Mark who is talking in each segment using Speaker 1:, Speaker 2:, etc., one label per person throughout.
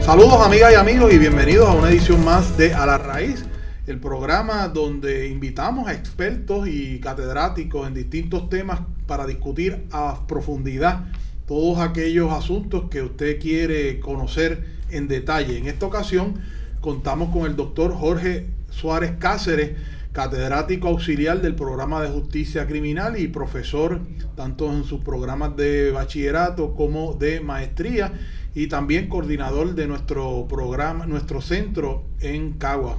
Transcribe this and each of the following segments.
Speaker 1: Saludos amigas y amigos y bienvenidos a una edición más de A la Raíz, el programa donde invitamos a expertos y catedráticos en distintos temas para discutir a profundidad todos aquellos asuntos que usted quiere conocer en detalle. En esta ocasión contamos con el doctor Jorge Suárez Cáceres, catedrático auxiliar del programa de justicia criminal y profesor tanto en sus programas de bachillerato como de maestría, y también coordinador de nuestro programa, nuestro centro en Cagua.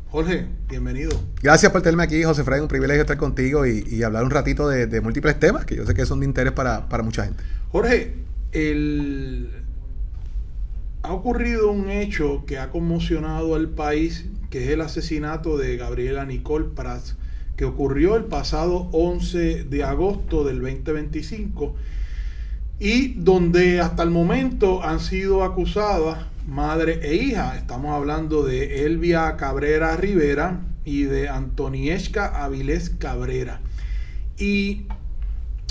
Speaker 1: Jorge, bienvenido.
Speaker 2: Gracias por tenerme aquí, José Fray. Un privilegio estar contigo y hablar un ratito de múltiples temas que yo sé que son de interés para mucha gente.
Speaker 1: Jorge, ha ocurrido un hecho que ha conmocionado al país, que es el asesinato de Gabriela Nicole Prats, que ocurrió el pasado 11 de agosto del 2025 y donde hasta el momento han sido acusadas madre e hija. Estamos hablando de Elvia Cabrera Rivera y de Antonieshka Avilés Cabrera. Y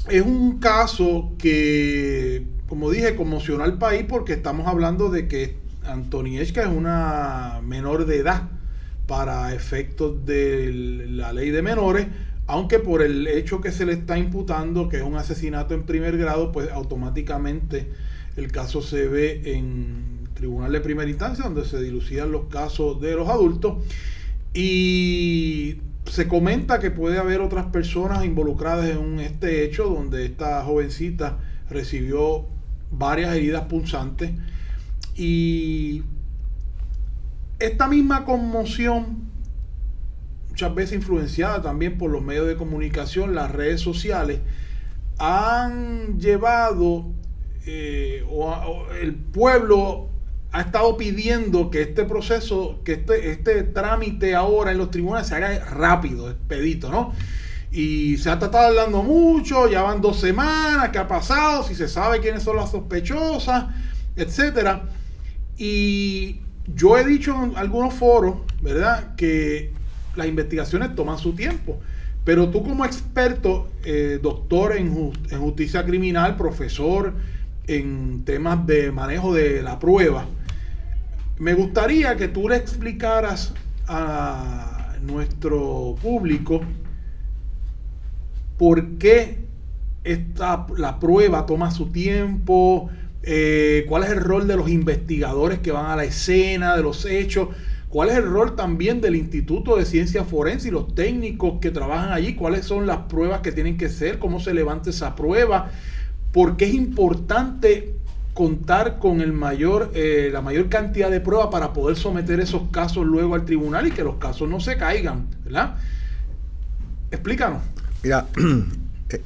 Speaker 1: es un caso que, como dije, conmocionó al país porque estamos hablando de que Antonieshka es una menor de edad para efectos de la ley de menores, aunque por el hecho que se le está imputando, que es un asesinato en primer grado, pues automáticamente el caso se ve en tribunal de primera instancia, donde se dilucidan los casos de los adultos, y se comenta que puede haber otras personas involucradas en este hecho, donde esta jovencita recibió varias heridas punzantes. Y esta misma conmoción, muchas veces influenciada también por los medios de comunicación, las redes sociales, han llevado, el pueblo ha estado pidiendo que este proceso, que este trámite ahora en los tribunales se haga rápido, expedito, ¿no? Y se ha estado hablando mucho, ya van 2 semanas, ¿qué ha pasado? Si se sabe quiénes son las sospechosas, etcétera. Y yo he dicho en algunos foros, ¿verdad?, que las investigaciones toman su tiempo. Pero tú, como experto, doctor en justicia criminal, profesor en temas de manejo de la prueba, me gustaría que tú le explicaras a nuestro público por qué la prueba toma su tiempo, cuál es el rol de los investigadores que van a la escena de los hechos, cuál es el rol también del Instituto de Ciencia Forense y los técnicos que trabajan allí, cuáles son las pruebas que tienen que ser, cómo se levanta esa prueba, por qué es importante contar con la mayor cantidad de pruebas para poder someter esos casos luego al tribunal y que los casos no se caigan, ¿verdad? Explícanos.
Speaker 2: Mira,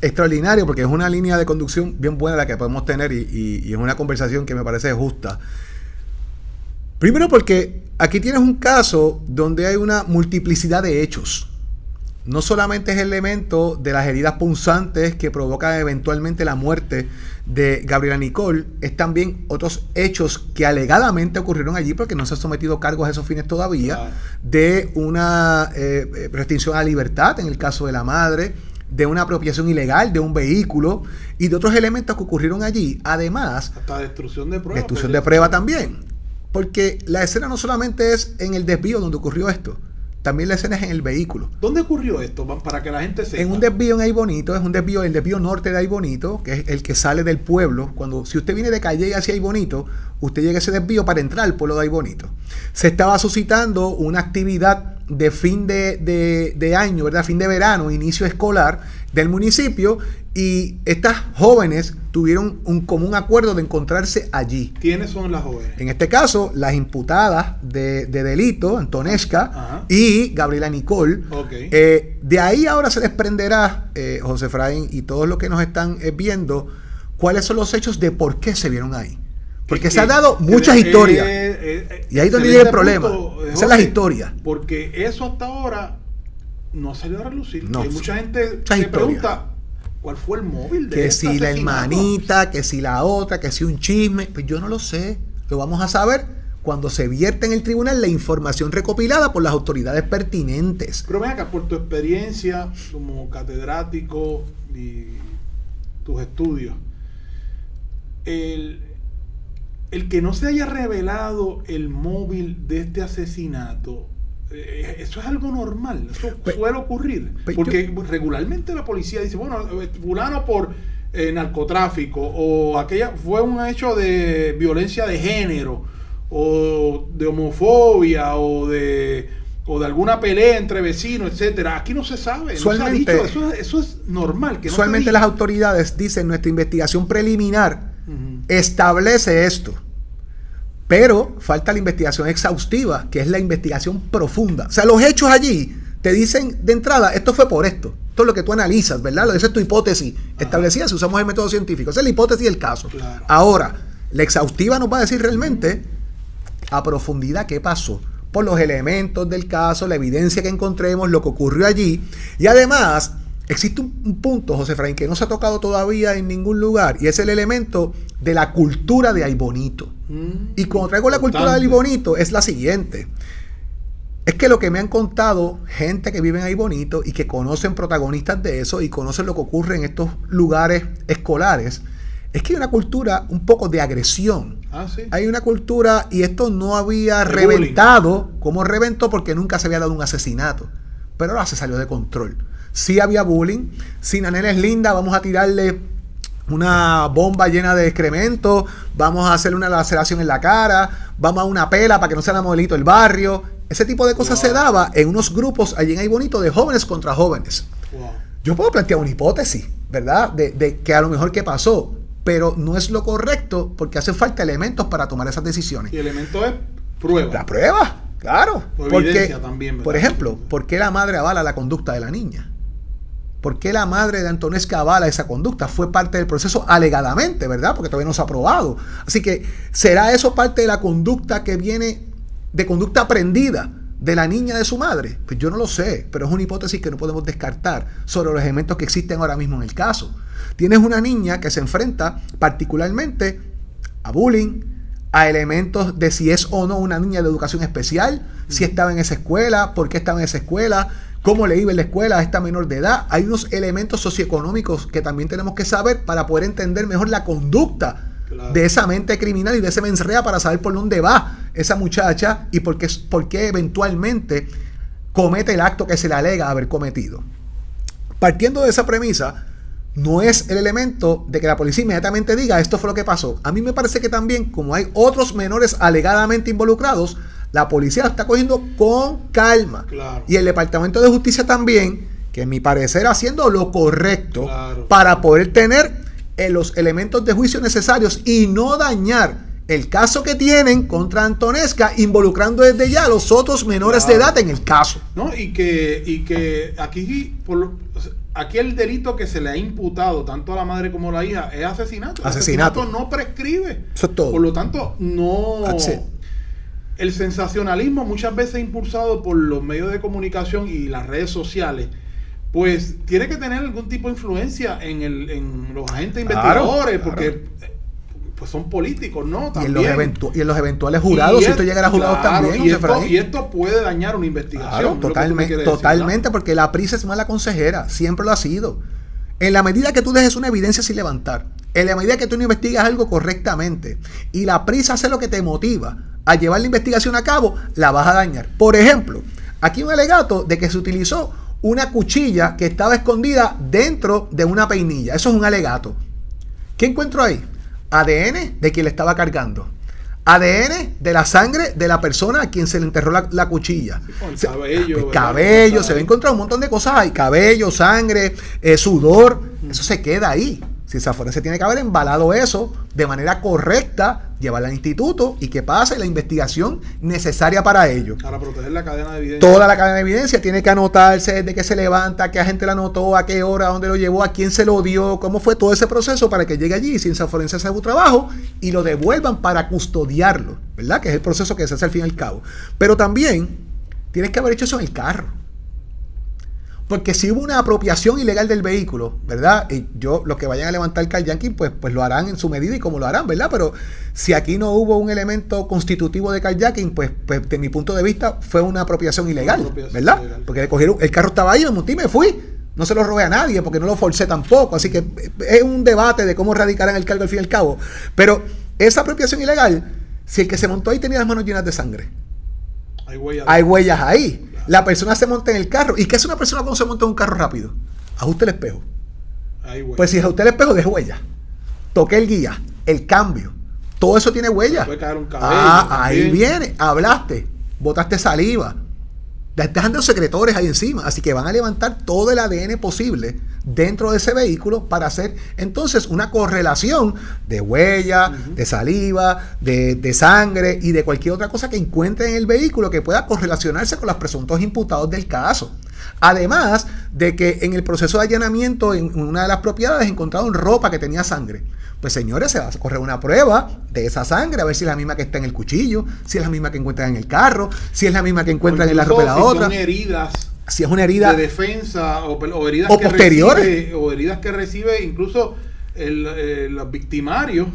Speaker 2: extraordinario, porque es una línea de conducción bien buena la que podemos tener y es una conversación que me parece justa. Primero porque aquí tienes un caso donde hay una multiplicidad de hechos. No solamente es el elemento de las heridas punzantes que provocan eventualmente la muerte de Gabriela Nicole, es también otros hechos que alegadamente ocurrieron allí porque no se han sometido cargos a esos fines todavía, de una restricción a la libertad en el caso de la madre, de una apropiación ilegal de un vehículo y de otros elementos que ocurrieron allí. Además,
Speaker 1: hasta destrucción de prueba.
Speaker 2: Destrucción de prueba también. Porque la escena no solamente es en el desvío donde ocurrió esto, también la escena es en el vehículo.
Speaker 1: ¿Dónde ocurrió esto? Para que la gente sepa.
Speaker 2: En un desvío en Aybonito, es el desvío norte de Aybonito, que es el que sale del pueblo. Si usted viene de Calle hacia Aybonito, usted llega a ese desvío para entrar al pueblo de Aybonito. Se estaba suscitando una actividad de fin de año, ¿verdad? Fin de verano, inicio escolar del municipio, y estas jóvenes tuvieron un común acuerdo de encontrarse allí.
Speaker 1: ¿Quiénes son las jóvenes?
Speaker 2: En este caso, las imputadas de delito, Antonieshka y Gabriela Nicole.
Speaker 1: Okay.
Speaker 2: De ahí ahora se desprenderá, José Efraín y todos los que nos están viendo, cuáles son los hechos de por qué se vieron ahí. Porque se han dado muchas historias. Y ahí es donde llega el problema. Esa es la historia.
Speaker 1: Porque eso hasta ahora no salió a relucir.
Speaker 2: No,
Speaker 1: hay mucha gente se pregunta cuál fue el móvil de
Speaker 2: que si la hermanita, que si la otra, que si un chisme. Pues yo no lo sé. Lo vamos a saber cuando se vierte en el tribunal la información recopilada por las autoridades pertinentes.
Speaker 1: Pero ven acá, por tu experiencia como catedrático y tus estudios, el que no se haya revelado el móvil de este asesinato, eso es algo normal, eso suele ocurrir, porque regularmente la policía dice, bueno, fulano por narcotráfico, o aquella fue un hecho de violencia de género, o de homofobia, o de alguna pelea entre vecinos, etcétera. Aquí no se sabe, no se ha dicho, eso es normal. Que no
Speaker 2: usualmente las autoridades dicen, nuestra investigación preliminar establece esto, pero falta la investigación exhaustiva, que es la investigación profunda. O sea, los hechos allí te dicen de entrada, esto fue por esto. Esto es lo que tú analizas, ¿verdad? Esa es tu hipótesis establecida si usamos el método científico. Esa es la hipótesis del caso.
Speaker 1: Claro.
Speaker 2: Ahora, la exhaustiva nos va a decir realmente a profundidad qué pasó, por los elementos del caso, la evidencia que encontremos, lo que ocurrió allí. Y además, existe un punto, José Efraín, que no se ha tocado todavía en ningún lugar, y es el elemento de la cultura de Aybonito. Y cuando traigo la cultura de Aybonito, es la siguiente. Es que lo que me han contado gente que vive en Aybonito y que conocen protagonistas de eso y conocen lo que ocurre en estos lugares escolares, es que hay una cultura un poco de agresión.
Speaker 1: ¿Sí?
Speaker 2: Hay una cultura, y esto no había reventado bullying, como reventó, porque nunca se había dado un asesinato. Pero ahora se salió de control. Sí había bullying. Si la nena es linda, vamos a tirarle una bomba llena de excremento, vamos a hacerle una laceración en la cara, vamos a una pela para que no sea la modelito del barrio. Ese tipo de cosas se daba en unos grupos allí en Aybonito de jóvenes contra jóvenes. Yo puedo plantear una hipótesis, ¿verdad? De que a lo mejor qué pasó, pero no es lo correcto porque hace falta elementos para tomar esas decisiones.
Speaker 1: Y el elemento es prueba.
Speaker 2: La prueba, claro.
Speaker 1: Porque, también, ¿verdad?
Speaker 2: Por ejemplo, ¿por qué la madre avala la conducta de la niña? ¿Por qué la madre de Antonesca avala esa conducta? Fue parte del proceso alegadamente, ¿verdad? Porque todavía no se ha probado. Así que, ¿será eso parte de la conducta que viene de conducta aprendida de la niña de su madre? Pues yo no lo sé, pero es una hipótesis que no podemos descartar sobre los elementos que existen ahora mismo en el caso. Tienes una niña que se enfrenta particularmente a bullying, a elementos de si es o no una niña de educación especial, si estaba en esa escuela, por qué estaba en esa escuela, cómo le iba en la escuela a esta menor de edad. Hay unos elementos socioeconómicos que también tenemos que saber para poder entender mejor la conducta de esa mente criminal y de ese mensrea, para saber por dónde va esa muchacha y por qué eventualmente comete el acto que se le alega haber cometido. Partiendo de esa premisa, no es el elemento de que la policía inmediatamente diga esto fue lo que pasó. A mí me parece que también, como hay otros menores alegadamente involucrados, la policía lo está cogiendo con calma.
Speaker 1: Claro.
Speaker 2: Y el Departamento de Justicia también, que en mi parecer haciendo lo correcto,
Speaker 1: claro,
Speaker 2: para poder tener los elementos de juicio necesarios y no dañar el caso que tienen contra Antonesca, involucrando desde ya a los otros menores de edad en el caso.
Speaker 1: ¿No? Y que aquí el delito que se le ha imputado tanto a la madre como a la hija es asesinato.
Speaker 2: Asesinato
Speaker 1: no prescribe.
Speaker 2: Eso es todo.
Speaker 1: Por lo tanto, no. El sensacionalismo, muchas veces impulsado por los medios de comunicación y las redes sociales, pues tiene que tener algún tipo de influencia en los agentes investigadores, claro, porque pues son políticos, ¿no? También.
Speaker 2: Y en los eventuales jurados, si esto llegara a jurados, claro, también.
Speaker 1: Y esto puede dañar una investigación.
Speaker 2: Claro, totalmente, ¿no? Porque la prisa es mala consejera, siempre lo ha sido. En la medida que tú dejes una evidencia sin levantar, en la medida que tú no investigas algo correctamente, y la prisa hace lo que te motiva a llevar la investigación a cabo, la vas a dañar. Por ejemplo, aquí un alegato de que se utilizó una cuchilla que estaba escondida dentro de una peinilla. Eso es un alegato. ¿Qué encuentro ahí? ADN de quien le estaba cargando. ADN de la sangre de la persona a quien se le enterró la cuchilla.
Speaker 1: Sí,
Speaker 2: cabello, se va a encontrar un montón de cosas ahí. Cabello, sangre, sudor. Eso se queda ahí. Si esa forense tiene que haber embalado eso de manera correcta, llevarla al instituto y que pase la investigación necesaria para ello.
Speaker 1: Para proteger la cadena de evidencia.
Speaker 2: Toda la cadena de evidencia tiene que anotarse desde que se levanta, qué agente la anotó, a qué hora, dónde lo llevó, a quién se lo dio, cómo fue todo ese proceso para que llegue allí y ciencia forense haga su trabajo y lo devuelvan para custodiarlo, ¿verdad? Que es el proceso que se hace al fin y al cabo. Pero también tienes que haber hecho eso en el carro. Porque si hubo una apropiación ilegal del vehículo, ¿verdad? Y los que vayan a levantar el carjacking, pues lo harán en su medida y como lo harán, ¿verdad? Pero si aquí no hubo un elemento constitutivo de carjacking, pues de mi punto de vista fue una apropiación ilegal, ¿verdad? Ilegal. Porque el carro estaba ahí, me monté y me fui. No se lo robé a nadie porque no lo forcé tampoco. Así que es un debate de cómo radicarán el cargo al fin y al cabo. Pero esa apropiación ilegal, si el que se montó ahí tenía las manos llenas de sangre,
Speaker 1: hay
Speaker 2: huellas ahí. Claro. La persona se monta en el carro. ¿Y qué es una persona cuando se monta en un carro rápido? Ajuste el espejo. Pues si ajuste el espejo, deje huellas. Toque el guía, el cambio. Todo eso tiene huellas.
Speaker 1: Puede caer un cabello.
Speaker 2: Ahí viene. Hablaste, botaste saliva. Están los secretores ahí encima. Así que van a levantar todo el ADN posible dentro de ese vehículo para hacer entonces una correlación de huella, de saliva, de sangre y de cualquier otra cosa que encuentren en el vehículo que pueda correlacionarse con los presuntos imputados del caso. Además de que en el proceso de allanamiento en una de las propiedades encontraron ropa que tenía sangre. Pues señores, se va a correr una prueba de esa sangre, a ver si es la misma que está en el cuchillo, si es la misma que encuentran en el carro, si es la misma que encuentran en la ropa de la otra.
Speaker 1: Son heridas,
Speaker 2: si es una herida
Speaker 1: de defensa o heridas
Speaker 2: o que posteriores
Speaker 1: recibe, o heridas que recibe incluso los victimarios,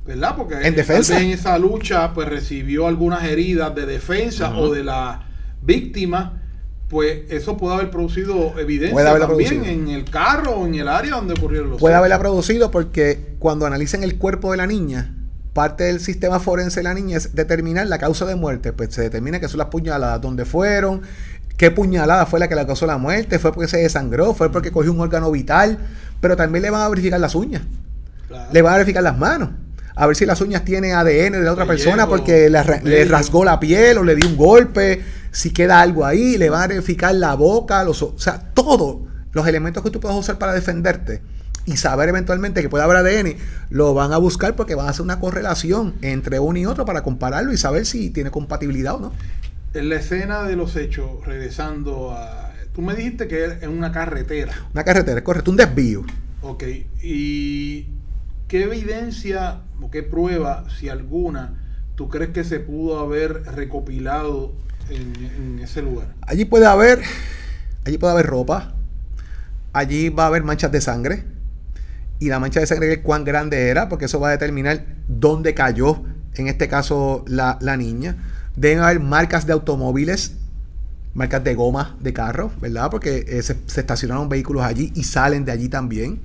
Speaker 1: ¿verdad? Porque
Speaker 2: en defensa,
Speaker 1: en esa lucha pues recibió algunas heridas de defensa o de la víctima. Pues eso puede haber producido evidencia también en el carro o en el área donde ocurrieron los hechos.
Speaker 2: Haberla producido porque cuando analicen el cuerpo de la niña, parte del sistema forense de la niña es determinar la causa de muerte. Pues se determina que son las puñaladas, dónde fueron, qué puñalada fue la que le causó la muerte, fue porque se desangró, fue porque cogió un órgano vital, pero también le van a verificar las uñas, le van a verificar las manos, a ver si las uñas tienen ADN de la otra persona porque le rasgó la piel o le dio un golpe. Si queda algo ahí, le van a verificar la boca, o sea, todos los elementos que tú puedas usar para defenderte y saber eventualmente que puede haber ADN, lo van a buscar porque van a hacer una correlación entre uno y otro para compararlo y saber si tiene compatibilidad o no.
Speaker 1: En la escena de los hechos, regresando a... Tú me dijiste que es una carretera.
Speaker 2: Una carretera, es correcto, un desvío.
Speaker 1: Ok, ¿y qué evidencia o qué prueba, si alguna, tú crees que se pudo haber recopilado en ese lugar?
Speaker 2: Allí puede haber ropa, allí va a haber manchas de sangre, y la mancha de sangre, cuán grande era, porque eso va a determinar dónde cayó, en este caso la niña. Deben haber marcas de automóviles, marcas de goma de carro, ¿verdad? Porque se estacionaron vehículos allí y salen de allí también.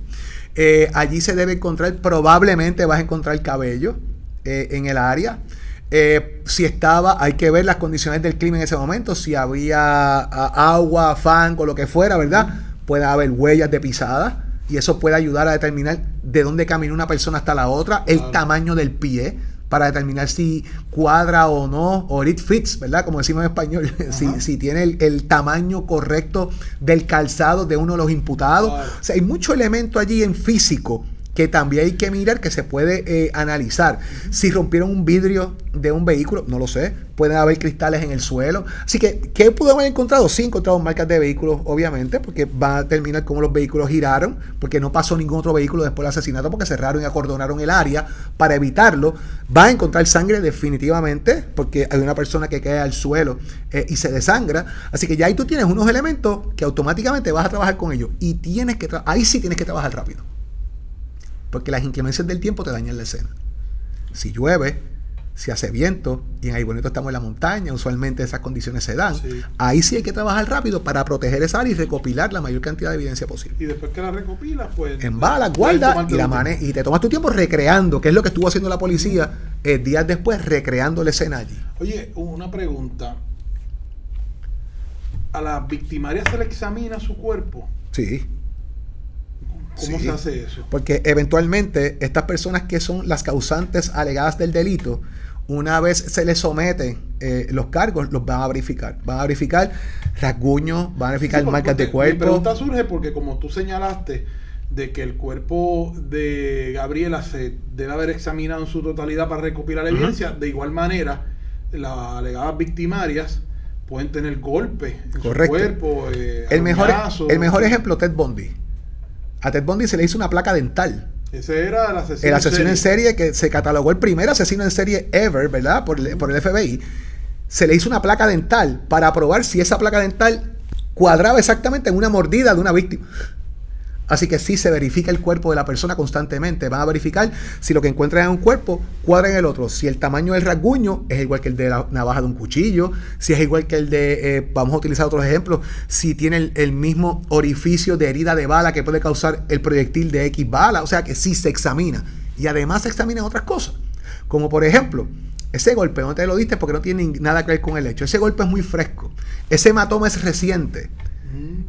Speaker 2: Allí se debe encontrar, probablemente vas a encontrar cabello en el área. Si estaba, hay que ver las condiciones del clima en ese momento, si había agua, fango, lo que fuera, ¿verdad? Puede haber huellas de pisada y eso puede ayudar a determinar de dónde caminó una persona hasta la otra, el tamaño del pie, para determinar si cuadra o no, o it fits, ¿verdad? Como decimos en español, si tiene el tamaño correcto del calzado de uno de los imputados. O sea, hay mucho elemento allí en físico que también hay que mirar, que se puede analizar. Si rompieron un vidrio de un vehículo, no lo sé. Pueden haber cristales en el suelo. Así que, ¿qué pudo haber encontrado? Sí, encontramos marcas de vehículos, obviamente, porque va a determinar cómo los vehículos giraron, porque no pasó ningún otro vehículo después del asesinato, porque cerraron y acordonaron el área para evitarlo. Va a encontrar sangre definitivamente, porque hay una persona que cae al suelo y se desangra. Así que ya ahí tú tienes unos elementos que automáticamente vas a trabajar con ellos. Y ahí sí tienes que trabajar rápido, porque las inclemencias del tiempo te dañan la escena. Si llueve, si hace viento, y en Ay Bonito estamos en la montaña, usualmente esas condiciones se dan. Sí. Ahí sí hay que trabajar rápido para proteger esa área y recopilar la mayor cantidad de evidencia posible.
Speaker 1: Y después que la recopilas, pues...
Speaker 2: embala, guarda y te tomas tu tiempo recreando, que es lo que estuvo haciendo la policía días después, recreando la escena allí.
Speaker 1: Oye, una pregunta. ¿A las victimarias se le examina su cuerpo?
Speaker 2: Sí.
Speaker 1: ¿Cómo se hace eso?
Speaker 2: Porque eventualmente estas personas que son las causantes alegadas del delito, una vez se les someten los cargos, los van a verificar. Van a verificar rasguños, van a verificar marcas de cuerpo.
Speaker 1: Mi pregunta surge porque, como tú señalaste, de que el cuerpo de Gabriela se debe haber examinado en su totalidad para recopilar evidencia. De igual manera, las alegadas victimarias pueden tener golpes en su cuerpo.
Speaker 2: El mejor ejemplo, Ted Bundy. A Ted Bundy se le hizo una placa dental.
Speaker 1: Ese era
Speaker 2: el asesino en serie que se catalogó el primer asesino en serie ever, ¿verdad? Por el FBI. Se le hizo una placa dental para probar si esa placa dental cuadraba exactamente en una mordida de una víctima. Así que sí se verifica el cuerpo de la persona constantemente. Van a verificar si lo que encuentran en un cuerpo cuadra en el otro. Si el tamaño del rasguño es igual que el de la navaja de un cuchillo. Si es igual que el de, vamos a utilizar otros ejemplos, si tiene el mismo orificio de herida de bala que puede causar el proyectil de X bala. O sea que sí se examina. Y además se examinan otras cosas. Como por ejemplo, ese golpe no te lo diste porque no tiene nada que ver con el hecho. Ese golpe es muy fresco. Ese hematoma es reciente.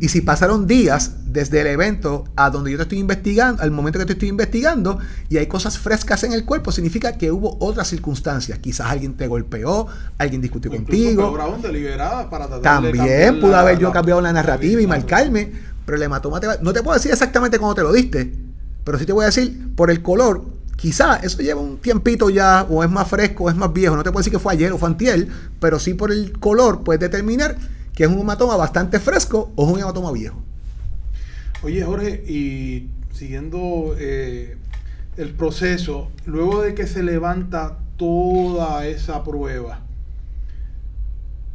Speaker 2: Y si pasaron días desde el evento a donde yo te estoy investigando, al momento que te estoy investigando, y hay cosas frescas en el cuerpo, significa que hubo otras circunstancias. Quizás alguien te golpeó, alguien discutió contigo.
Speaker 1: Peor aún, deliberada para tratar
Speaker 2: También pude haber yo cambiado la narrativa y marcarme, pero el hematoma no te puedo decir exactamente cuándo te lo diste, pero sí te voy a decir por el color. Quizá eso lleva un tiempito ya, o es más fresco, o es más viejo. No te puedo decir que fue ayer o fue antier, pero sí por el color puedes determinar que es un hematoma bastante fresco o es un hematoma viejo.
Speaker 1: Oye, Jorge, y siguiendo el proceso, luego de que se levanta toda esa prueba,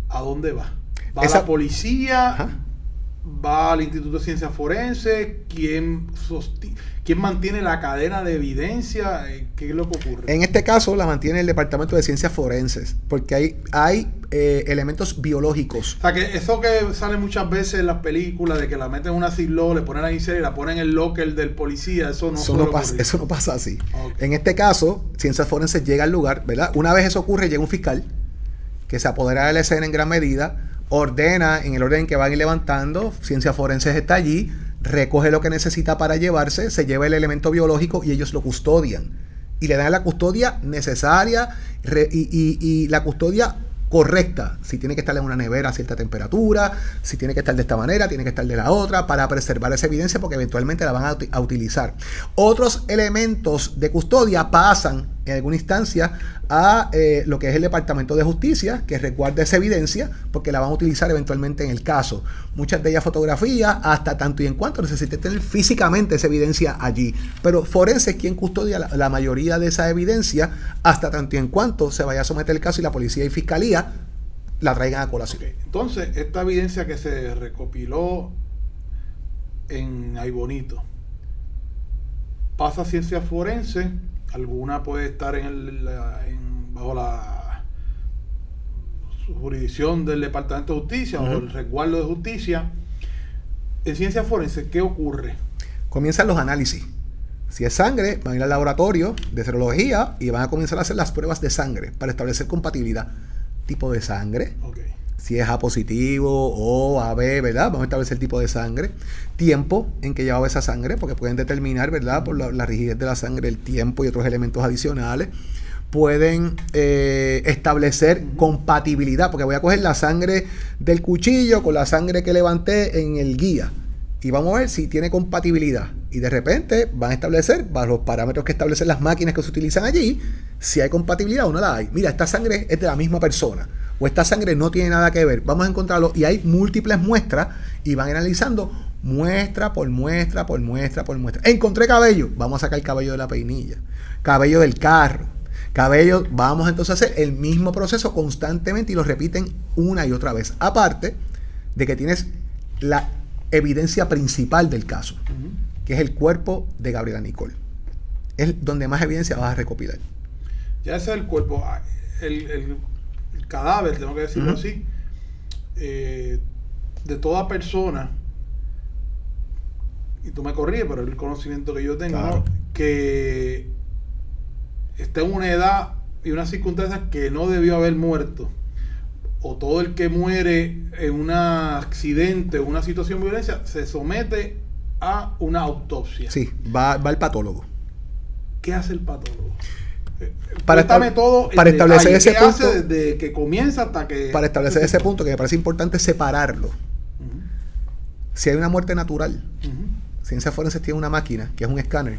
Speaker 1: ¿a dónde va? ¿Va a la policía?
Speaker 2: Ajá.
Speaker 1: ¿Va al Instituto de Ciencias Forenses? ¿Quién mantiene la cadena de evidencia? ¿Qué es lo que ocurre?
Speaker 2: En este caso la mantiene el Departamento de Ciencias Forenses, porque hay elementos biológicos.
Speaker 1: O sea, que eso que sale muchas veces en las películas, de que la meten en una Ziploc, le ponen la inicial y la ponen en el locker del policía, eso no
Speaker 2: pasa así.
Speaker 1: Okay.
Speaker 2: En este caso, Ciencias Forenses llega al lugar, ¿verdad? Una vez eso ocurre, llega un fiscal que se apodera de la escena en gran medida, ordena en el orden que van a ir levantando, Ciencias Forenses está allí, recoge lo que necesita para llevarse, se lleva el elemento biológico y ellos lo custodian. Y le dan la custodia necesaria y la custodia correcta. Si tiene que estar en una nevera a cierta temperatura, si tiene que estar de esta manera, tiene que estar de la otra, para preservar esa evidencia porque eventualmente la van a utilizar. Otros elementos de custodia pasan en alguna instancia a lo que es el Departamento de Justicia, que resguarda esa evidencia porque la van a utilizar eventualmente en el caso. Muchas de ellas fotografías, hasta tanto y en cuanto necesite tener físicamente esa evidencia allí. Pero Forense es quien custodia la mayoría de esa evidencia hasta tanto y en cuanto se vaya a someter el caso y la policía y fiscalía la traigan a colación.
Speaker 1: Okay. Entonces, esta evidencia que se recopiló en Aibonito pasa a Ciencias Forenses. Alguna puede estar bajo la jurisdicción del Departamento de Justicia o el resguardo de justicia. En Ciencias Forenses, ¿qué ocurre?
Speaker 2: Comienzan los análisis. Si es sangre, van a ir al laboratorio de serología y van a comenzar a hacer las pruebas de sangre para establecer compatibilidad. Tipo de sangre.
Speaker 1: Okay.
Speaker 2: Si es A positivo o AB, ¿verdad? Vamos a establecer el tipo de sangre. Tiempo en que llevaba esa sangre, porque pueden determinar, ¿verdad? Por la rigidez de la sangre, el tiempo y otros elementos adicionales. Pueden establecer compatibilidad, porque voy a coger la sangre del cuchillo con la sangre que levanté en el guía. Y vamos a ver si tiene compatibilidad. Y de repente van a establecer, bajo los parámetros que establecen las máquinas que se utilizan allí, si hay compatibilidad o no la hay. Mira, esta sangre es de la misma persona. O esta sangre no tiene nada que ver. Vamos a encontrarlo. Y hay múltiples muestras. Y van analizando muestra por muestra, por muestra, por muestra. Encontré cabello. Vamos a sacar el cabello de la peinilla. Cabello del carro. Cabello. Vamos entonces a hacer el mismo proceso constantemente. Y lo repiten una y otra vez. Aparte de que tienes la evidencia principal del caso, que es el cuerpo de Gabriela Nicole. Es donde más evidencia vas a recopilar.
Speaker 1: Ya ese es el cuerpo, el cadáver, tengo que decirlo así, de toda persona, y tú me corríes, pero el conocimiento que yo tengo, claro, ¿no? Que está en una edad y unas circunstancias que no debió haber muerto, o todo el que muere en un accidente o una situación de violencia se somete a una autopsia.
Speaker 2: Sí, va el patólogo.
Speaker 1: ¿Qué hace el patólogo?
Speaker 2: Para establecer ese punto,
Speaker 1: hace desde que comienza hasta que...
Speaker 2: Para establecer ese punto, que me parece importante separarlo. Si hay una muerte natural, Ciencias Forenses tiene una máquina, que es un escáner,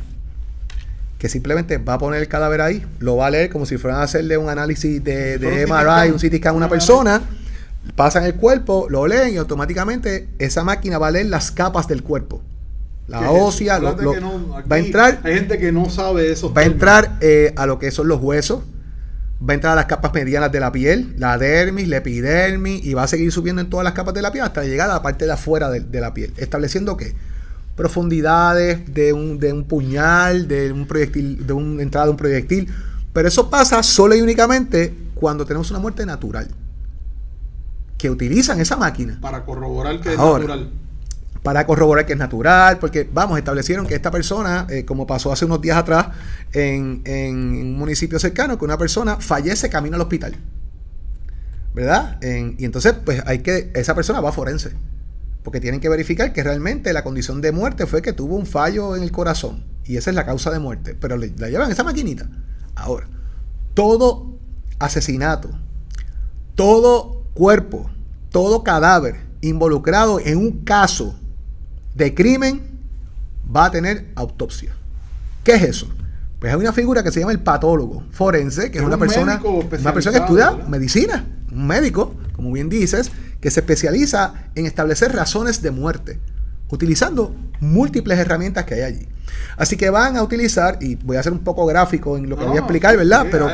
Speaker 2: que simplemente va a poner el cadáver ahí, lo va a leer como si fueran a hacerle un análisis de MRI, un CT scan a una persona, pasan el cuerpo, lo leen y automáticamente esa máquina va a leer las capas del cuerpo. La ósea, va a entrar...
Speaker 1: Hay gente que no sabe eso.
Speaker 2: Va a entrar a lo que son los huesos, va a entrar a las capas medianas de la piel, la dermis, la epidermis, y va a seguir subiendo en todas las capas de la piel hasta llegar a la parte de afuera de la piel. Estableciendo ¿qué? Profundidades de un puñal, de un proyectil, de una entrada de un proyectil. Pero eso pasa solo y únicamente cuando tenemos una muerte natural. Que utilizan esa máquina.
Speaker 1: Para corroborar que es natural.
Speaker 2: para corroborar que es natural, porque, vamos, establecieron que esta persona, como pasó hace unos días atrás en un municipio cercano, que una persona fallece camino al hospital, ¿verdad? Y entonces, pues esa persona va a forense, porque tienen que verificar que realmente la condición de muerte fue que tuvo un fallo en el corazón, y esa es la causa de muerte, pero la llevan esa maquinita. Ahora, todo asesinato, todo cuerpo, todo cadáver involucrado en un caso de crimen va a tener autopsia. ¿Qué es eso? Pues hay una figura que se llama el patólogo forense, que es una persona que estudia medicina, un médico, como bien dices, que se especializa en establecer razones de muerte, utilizando múltiples herramientas que hay allí. Así que van a utilizar, y voy a ser un poco gráfico en lo que voy a explicar, ¿verdad? Pero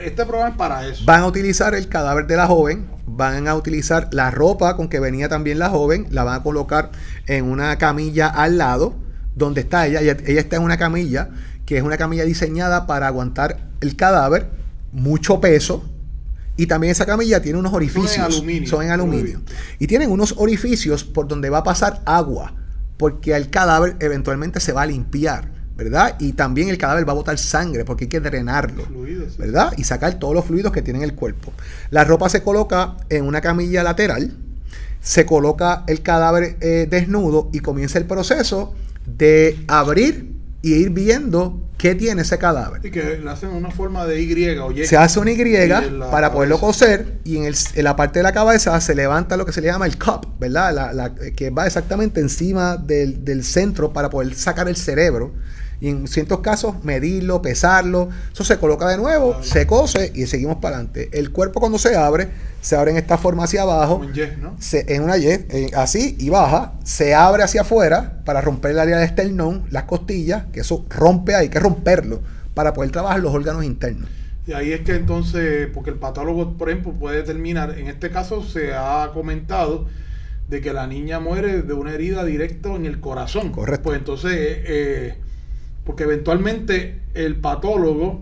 Speaker 1: este programa es para eso.
Speaker 2: Van a utilizar el cadáver de la joven, van a utilizar la ropa con que venía también la joven, la van a colocar en una camilla al lado, donde está ella. Ella está en una camilla, que es una camilla diseñada para aguantar el cadáver, mucho peso, y también esa camilla tiene unos orificios. Son en aluminio. Y tienen unos orificios por donde va a pasar agua, porque el cadáver eventualmente se va a limpiar, ¿verdad? Y también el cadáver va a botar sangre, porque hay que drenarlo, ¿verdad? Y sacar todos los fluidos que tiene en el cuerpo. La ropa se coloca en una camilla lateral, se coloca el cadáver desnudo y comienza el proceso de abrir y ir viendo qué tiene ese cadáver.
Speaker 1: Y que le hacen una forma de Y o Y.
Speaker 2: Se hace una Y para poderlo coser, y en la parte de la cabeza se levanta lo que se le llama el cup, ¿verdad? Que va exactamente encima del centro para poder sacar el cerebro. Y en ciertos casos medirlo, pesarlo. Eso se coloca de nuevo, se cose y seguimos para adelante. El cuerpo, cuando se abre en esta forma hacia abajo.
Speaker 1: Como en Y, ¿no?
Speaker 2: En una Y, así, y baja. Se abre hacia afuera para romper el área del esternón, las costillas, que eso rompe, hay que romperlo para poder trabajar los órganos internos.
Speaker 1: Y ahí es que entonces, porque el patólogo, por ejemplo, puede determinar, en este caso se ha comentado de que la niña muere de una herida directa en el corazón.
Speaker 2: Correcto.
Speaker 1: Pues entonces, porque eventualmente el patólogo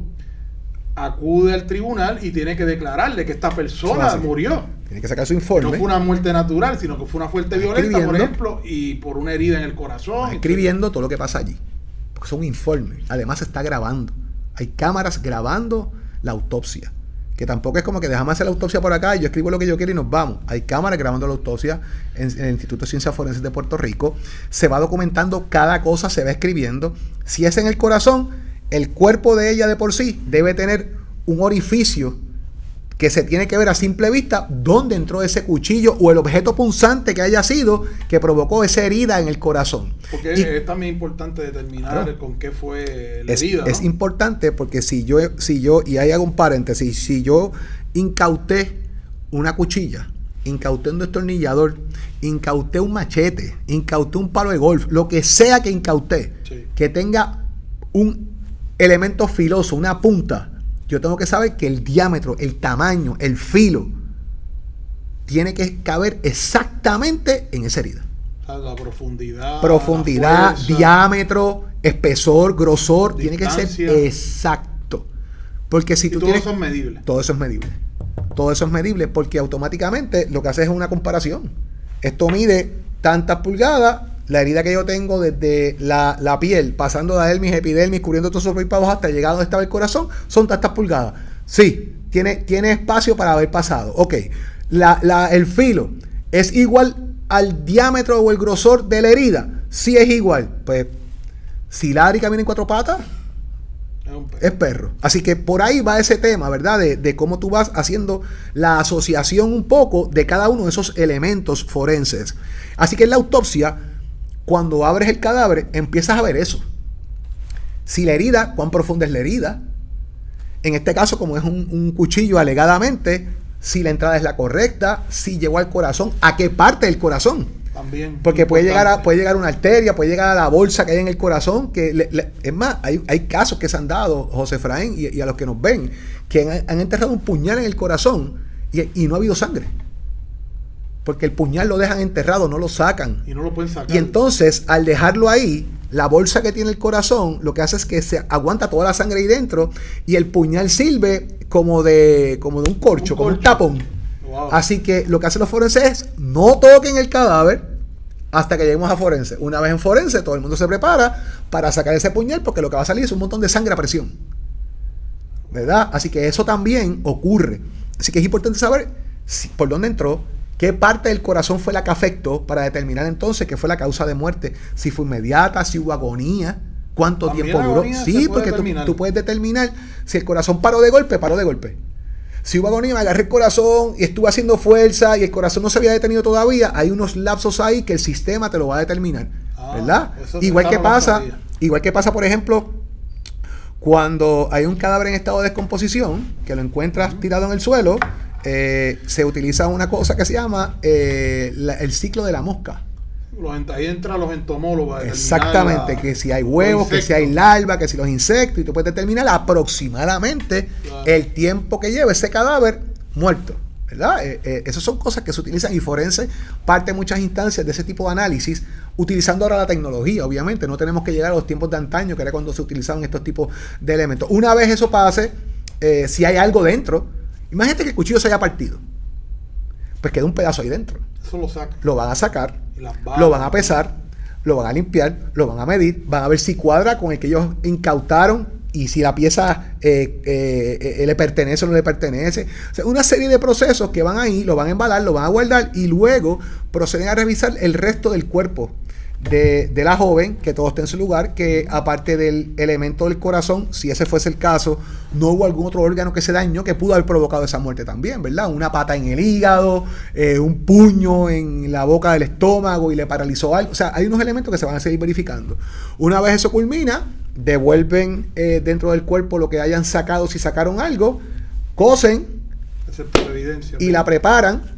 Speaker 1: acude al tribunal y tiene que declararle que esta persona murió.
Speaker 2: Tiene que sacar su informe.
Speaker 1: No fue una muerte natural, sino que fue una muerte violenta, por ejemplo, y por una herida en el corazón.
Speaker 2: Escribiendo todo lo que pasa allí. Porque es un informe. Además se está grabando. Hay cámaras grabando la autopsia. Que tampoco es como que dejamos hacer la autopsia por acá y yo escribo lo que yo quiero y nos vamos. Hay cámaras grabando la autopsia en el Instituto de Ciencias Forenses de Puerto Rico. Se va documentando cada cosa, se va escribiendo. Si es en el corazón, el cuerpo de ella de por sí debe tener un orificio que se tiene que ver a simple vista dónde entró ese cuchillo o el objeto punzante que haya sido que provocó esa herida en el corazón.
Speaker 1: Porque es también importante determinar con qué fue la herida, ¿no?
Speaker 2: Es importante porque si yo, y ahí hago un paréntesis, si yo incauté una cuchilla, incauté un destornillador, incauté un machete, incauté un palo de golf, lo que sea que incauté, que tenga un elemento filoso, una punta, yo tengo que saber que el diámetro, el tamaño, el filo tiene que caber exactamente en esa herida.
Speaker 1: O sea, la profundidad,
Speaker 2: diámetro, espesor, grosor, distancia, tiene que ser exacto. Porque si tú
Speaker 1: todo eso es medible.
Speaker 2: Todo eso es medible. Todo eso es medible porque automáticamente lo que hace es una comparación. Esto mide tantas pulgadas. La herida que yo tengo desde la piel, pasando de dermis, epidermis, cubriendo todos esos párpados hasta llegar a donde estaba el corazón, son tantas pulgadas. Sí, tiene espacio para haber pasado. Ok, el filo es igual al diámetro o el grosor de la herida. Sí es igual. Pues, si Larry camina en 4 patas, es perro. Así que por ahí va ese tema, ¿verdad? De cómo tú vas haciendo la asociación un poco de cada uno de esos elementos forenses. Así que en la autopsia, cuando abres el cadáver, empiezas a ver eso. Si la herida, cuán profunda es la herida. En este caso, como es un cuchillo alegadamente, si la entrada es la correcta, si llegó al corazón, a qué parte del corazón.
Speaker 1: También.
Speaker 2: Porque puede llegar a una arteria, puede llegar a la bolsa que hay en el corazón. Es más, hay casos que se han dado, José Efraín, y a los que nos ven, que han enterrado un puñal en el corazón y no ha habido sangre. Porque el puñal lo dejan enterrado, no lo sacan.
Speaker 1: Y no lo pueden sacar.
Speaker 2: Y entonces, al dejarlo ahí, la bolsa que tiene el corazón, lo que hace es que se aguanta toda la sangre ahí dentro y el puñal sirve como de un corcho, como un tapón. Wow. Así que lo que hacen los forenses es no toquen el cadáver hasta que lleguemos a forense. Una vez en forense, todo el mundo se prepara para sacar ese puñal, porque lo que va a salir es un montón de sangre a presión, ¿verdad? Así que eso también ocurre. Así que es importante saber por dónde entró, qué parte del corazón fue la que afectó, para determinar entonces qué fue la causa de muerte. Si fue inmediata, si hubo agonía, cuánto tiempo duró. Sí, porque tú puedes determinar si el corazón paró de golpe, paró de golpe. Si hubo agonía, me agarré el corazón y estuve haciendo fuerza y el corazón no se había detenido todavía, hay unos lapsos ahí que el sistema te lo va a determinar, ¿verdad? Igual que pasa, por ejemplo, cuando hay un cadáver en estado de descomposición, que lo encuentras tirado en el suelo, se utiliza una cosa que se llama el ciclo de la mosca.
Speaker 1: Ahí entran los entomólogos.
Speaker 2: Exactamente, que si hay huevos, que si hay larvas, que si los insectos, y tú puedes determinar aproximadamente el tiempo que lleva ese cadáver muerto, ¿verdad? Esas son cosas que se utilizan, y forense parte de muchas instancias de ese tipo de análisis, utilizando ahora la tecnología. Obviamente no tenemos que llegar a los tiempos de antaño, que era cuando se utilizaban estos tipos de elementos. Una vez eso pase, si hay algo dentro, imagínate que el cuchillo se haya partido, pues queda un pedazo ahí dentro.
Speaker 1: Eso lo sacan.
Speaker 2: Lo van a sacar, lo van a pesar, lo van a limpiar, lo van a medir, van a ver si cuadra con el que ellos incautaron y si la pieza le pertenece o no le pertenece. O sea, una serie de procesos que van ahí, lo van a embalar, lo van a guardar, y luego proceden a revisar el resto del cuerpo de la joven, que todo esté en su lugar, que aparte del elemento del corazón, si ese fuese el caso, no hubo algún otro órgano que se dañó que pudo haber provocado esa muerte también, ¿verdad? Una pata en el hígado, un puño en la boca del estómago y le paralizó algo. O sea, hay unos elementos que se van a seguir verificando. Una vez eso culmina, devuelven dentro del cuerpo lo que hayan sacado, si sacaron algo, cosen y la preparan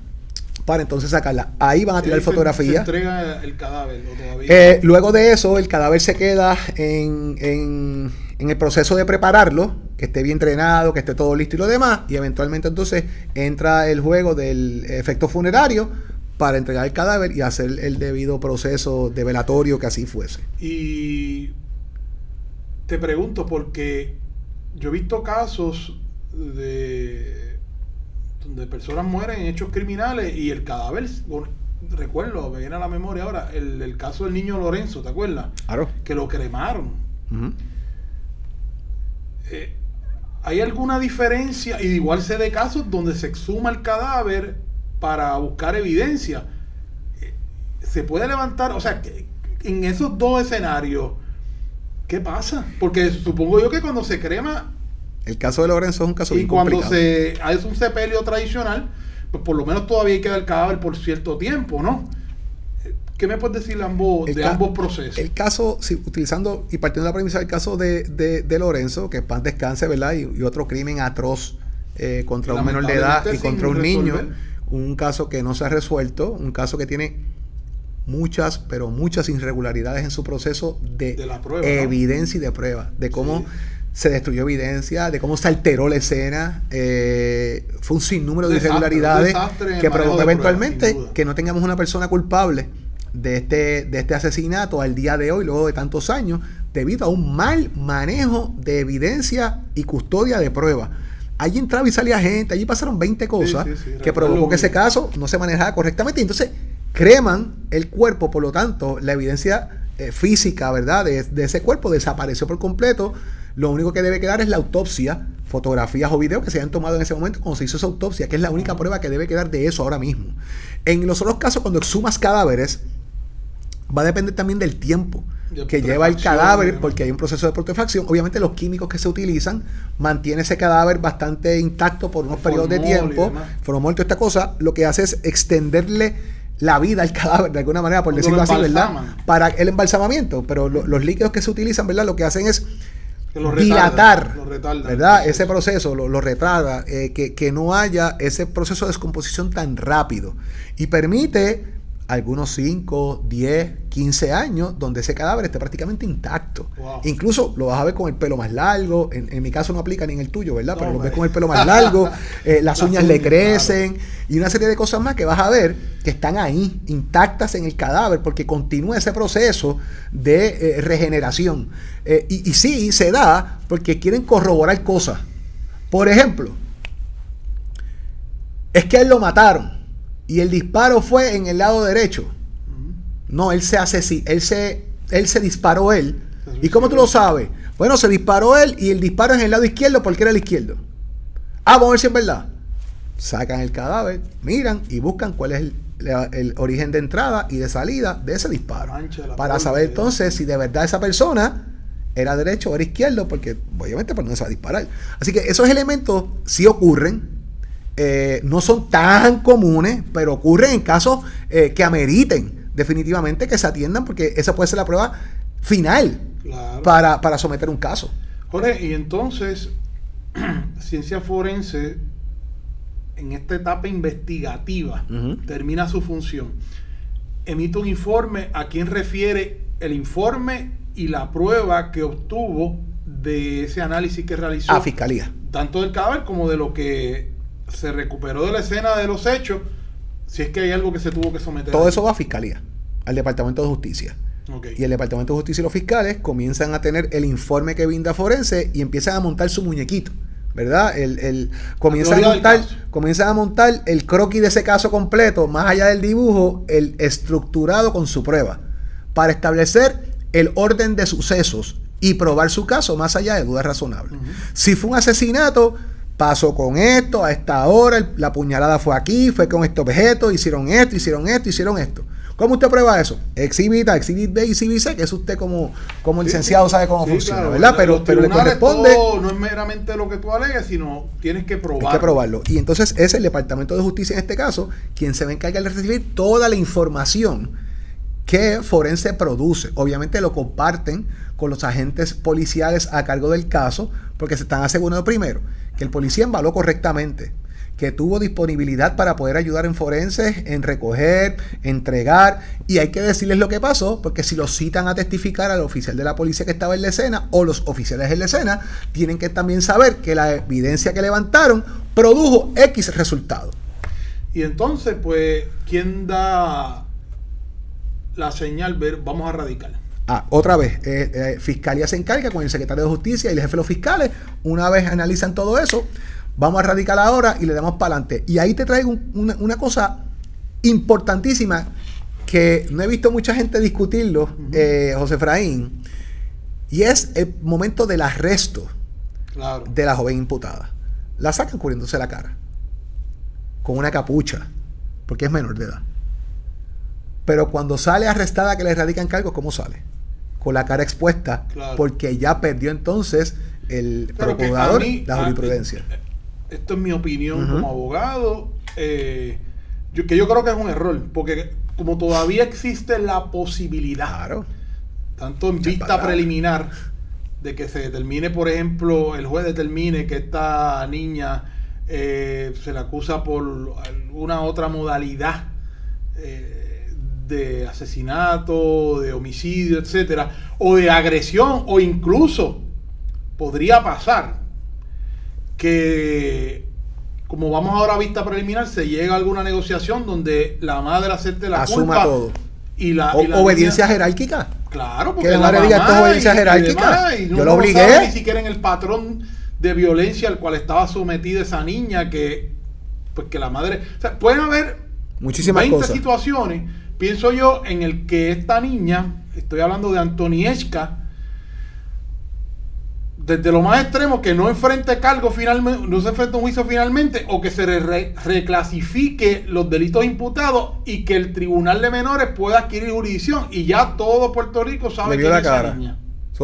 Speaker 2: para entonces sacarla. Ahí van a tirar fotografías.
Speaker 1: Se entrega el cadáver, ¿no? Todavía.
Speaker 2: Luego de eso, el cadáver se queda en el proceso de prepararlo, que esté bien drenado, que esté todo listo y lo demás, y eventualmente entonces entra el juego del efecto funerario para entregar el cadáver y hacer el debido proceso de velatorio, que así fuese.
Speaker 1: Y te pregunto, porque yo he visto casos donde personas mueren en hechos criminales y el cadáver, recuerdo, me viene a la memoria ahora, el caso del niño Lorenzo, ¿te acuerdas?
Speaker 2: Claro.
Speaker 1: Que lo cremaron. Uh-huh. ¿Hay alguna diferencia? Y igual se de casos donde se exhuma el cadáver para buscar evidencia. ¿Se puede levantar? O sea, en esos dos escenarios, ¿qué pasa? Porque supongo yo que cuando se crema...
Speaker 2: El caso de Lorenzo es un caso
Speaker 1: bien complicado. Y cuando es un sepelio tradicional, pues por lo menos todavía queda el cadáver por cierto tiempo, ¿no? ¿Qué me puedes decir de ambos procesos?
Speaker 2: El caso, utilizando y partiendo de la premisa del caso de Lorenzo, que en paz descanse, ¿verdad? Y otro crimen atroz contra un menor de edad y contra un niño. Un caso que no se ha resuelto, un caso que tiene muchas irregularidades en su proceso de la prueba, evidencia, ¿no? Y de prueba, de cómo se destruyó evidencia, de cómo se alteró la escena. Fue un sinnúmero de irregularidades que provocó eventualmente que no tengamos una persona culpable de este asesinato al día de hoy, luego de tantos años, debido a un mal manejo de evidencia y custodia de prueba. Allí entraba y salía gente, allí pasaron 20 cosas que provocó que ese caso no se manejara correctamente. Entonces creman el cuerpo, por lo tanto la evidencia física, ¿verdad?, de ese cuerpo desapareció por completo. Lo único que debe quedar es la autopsia, fotografías o videos que se hayan tomado en ese momento cuando se hizo esa autopsia, que es la única prueba que debe quedar de eso ahora mismo. En los otros casos, cuando exhumas cadáveres, va a depender también del tiempo que lleva el cadáver, porque hay un proceso de putrefacción. Obviamente los químicos que se utilizan mantienen ese cadáver bastante intacto por unos periodos de tiempo. Formol, esta cosa, lo que hace es extenderle la vida al cadáver de alguna manera, por decirlo así, ¿verdad? Para el embalsamamiento. Pero los líquidos que se utilizan, ¿verdad?, lo que hacen es dilatar, ¿verdad?, ese proceso, lo retarda, que no haya ese proceso de descomposición tan rápido, y permite algunos 5, 10, 15 años donde ese cadáver esté prácticamente intacto. Wow. Incluso lo vas a ver con el pelo más largo. En mi caso no aplica ni en el tuyo, ¿verdad? Pero lo ves con el pelo más largo, las uñas le crecen, claro, y una serie de cosas más que vas a ver que están ahí intactas en el cadáver porque continúa ese proceso de regeneración. Y sí, se da porque quieren corroborar cosas. Por ejemplo, es que a él lo mataron y el disparo fue en el lado derecho. No, él se disparó él. ¿Y cómo tú lo sabes? Bueno, se disparó él y el disparo es en el lado izquierdo porque era el izquierdo. Vamos a ver si es verdad. Sacan el cadáver, miran y buscan cuál es el origen de entrada y de salida de ese disparo. Para saber entonces si de verdad esa persona era derecho o era izquierdo, porque obviamente por no se va a disparar. Así que esos elementos sí ocurren. No son tan comunes, pero ocurren en casos que ameriten definitivamente que se atiendan, porque esa puede ser la prueba final, claro, para someter un caso.
Speaker 1: Jorge, y entonces ciencia forense en esta etapa investigativa termina su función, emite un informe. ¿A quién refiere el informe y la prueba que obtuvo de ese análisis que realizó?
Speaker 2: A Fiscalía.
Speaker 1: Tanto del cadáver como de lo que se recuperó de la escena de los hechos, si es que hay algo que se tuvo que someter.
Speaker 2: Todo eso va a Fiscalía, al Departamento de Justicia.
Speaker 1: Okay.
Speaker 2: Y el Departamento de Justicia y los fiscales comienzan a tener el informe que brinda forense y empiezan a montar su muñequito, ¿verdad? Comienzan a montar el croquis de ese caso completo, más allá del dibujo, el estructurado con su prueba, para establecer el orden de sucesos y probar su caso más allá de dudas razonables. Si fue un asesinato, pasó con esto, a esta hora, la puñalada fue aquí, fue con este objeto, hicieron esto. ¿Cómo usted prueba eso? Exhibit A, Exhibit B y Exhibit C, que es usted como licenciado sabe cómo funciona, claro, ¿verdad? Pero le corresponde...
Speaker 1: No es meramente lo que tú alegues, sino tienes que probarlo.
Speaker 2: Hay que probarlo. Y entonces es el Departamento de Justicia en este caso quien se va a encargar de recibir toda la información que forense produce. Obviamente lo comparten con los agentes policiales a cargo del caso, porque se están asegurando primero que el policía embaló correctamente, que tuvo disponibilidad para poder ayudar en forenses, en recoger, entregar, y hay que decirles lo que pasó, porque si lo citan a testificar al oficial de la policía que estaba en la escena, o los oficiales en la escena, tienen que también saber que la evidencia que levantaron produjo X resultado.
Speaker 1: Y entonces, pues, ¿quién da la señal? Vamos a radicar.
Speaker 2: Otra vez, Fiscalía se encarga con el secretario de Justicia y el jefe de los fiscales. Una vez analizan todo eso, vamos a radicar ahora y le damos para adelante. Y ahí te traigo una cosa importantísima que no he visto mucha gente discutirlo, José Efraín, y es el momento del arresto, claro, de la joven imputada. La sacan cubriéndose la cara, con una capucha, porque es menor de edad. Pero cuando sale arrestada, que le radican cargos, ¿cómo sale? Con la cara expuesta, claro, porque ya perdió entonces el procurador la jurisprudencia.
Speaker 1: Esto es mi opinión como abogado, yo creo que es un error, porque como todavía existe la posibilidad, claro, tanto en vista preliminar, de que se determine, por ejemplo, el juez determine que esta niña se le acusa por alguna otra modalidad de asesinato, de homicidio, etcétera, o de agresión, o incluso podría pasar que, como vamos ahora a vista preliminar, se llega a alguna negociación donde la madre acepte la
Speaker 2: asuma
Speaker 1: culpa
Speaker 2: todo.
Speaker 1: Y la
Speaker 2: obediencia niña, jerárquica.
Speaker 1: Claro, porque
Speaker 2: que la madre diga esto es obediencia jerárquica.
Speaker 1: Yo lo obligué. No ni siquiera en el patrón de violencia al cual estaba sometida esa niña, que pues que la madre, o sea, pueden haber
Speaker 2: muchísimas
Speaker 1: 20
Speaker 2: cosas.
Speaker 1: Situaciones, pienso yo, en el que esta niña, estoy hablando de Antonieshka, desde lo más extremo, que no enfrente cargo finalmente, no se enfrente a un juicio finalmente, o que se reclasifique los delitos imputados y que el tribunal de menores pueda adquirir jurisdicción, y ya todo Puerto Rico sabe quién es esa niña.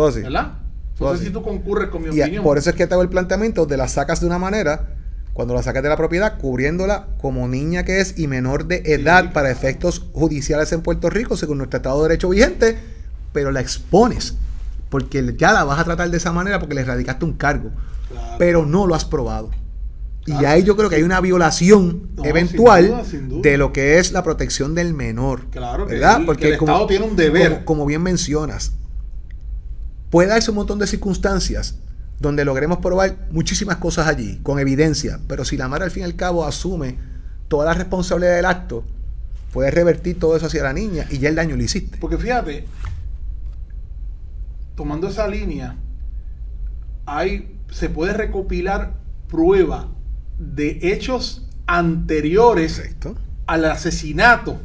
Speaker 2: Así.
Speaker 1: ¿Verdad? No sé si tú concurres con mi opinión.
Speaker 2: Por eso es que te hago el planteamiento de la sacas de una manera, cuando la sacas de la propiedad, cubriéndola como niña que es y menor de edad, sí, para efectos judiciales en Puerto Rico, según nuestro Estado de Derecho vigente, pero la expones, porque ya la vas a tratar de esa manera porque le erradicaste un cargo, claro, pero no lo has probado. Claro. Y ahí yo creo que hay una violación eventual sin duda. De lo que es la protección del menor.
Speaker 1: Claro,
Speaker 2: ¿verdad?
Speaker 1: Porque el Estado tiene un deber.
Speaker 2: Como bien mencionas, puede darse un montón de circunstancias donde logremos probar muchísimas cosas allí, con evidencia, pero si la madre al fin y al cabo asume toda la responsabilidad del acto, puede revertir todo eso hacia la niña y ya el daño lo hiciste.
Speaker 1: Porque fíjate, tomando esa línea, se puede recopilar prueba de hechos anteriores, correcto, al asesinato,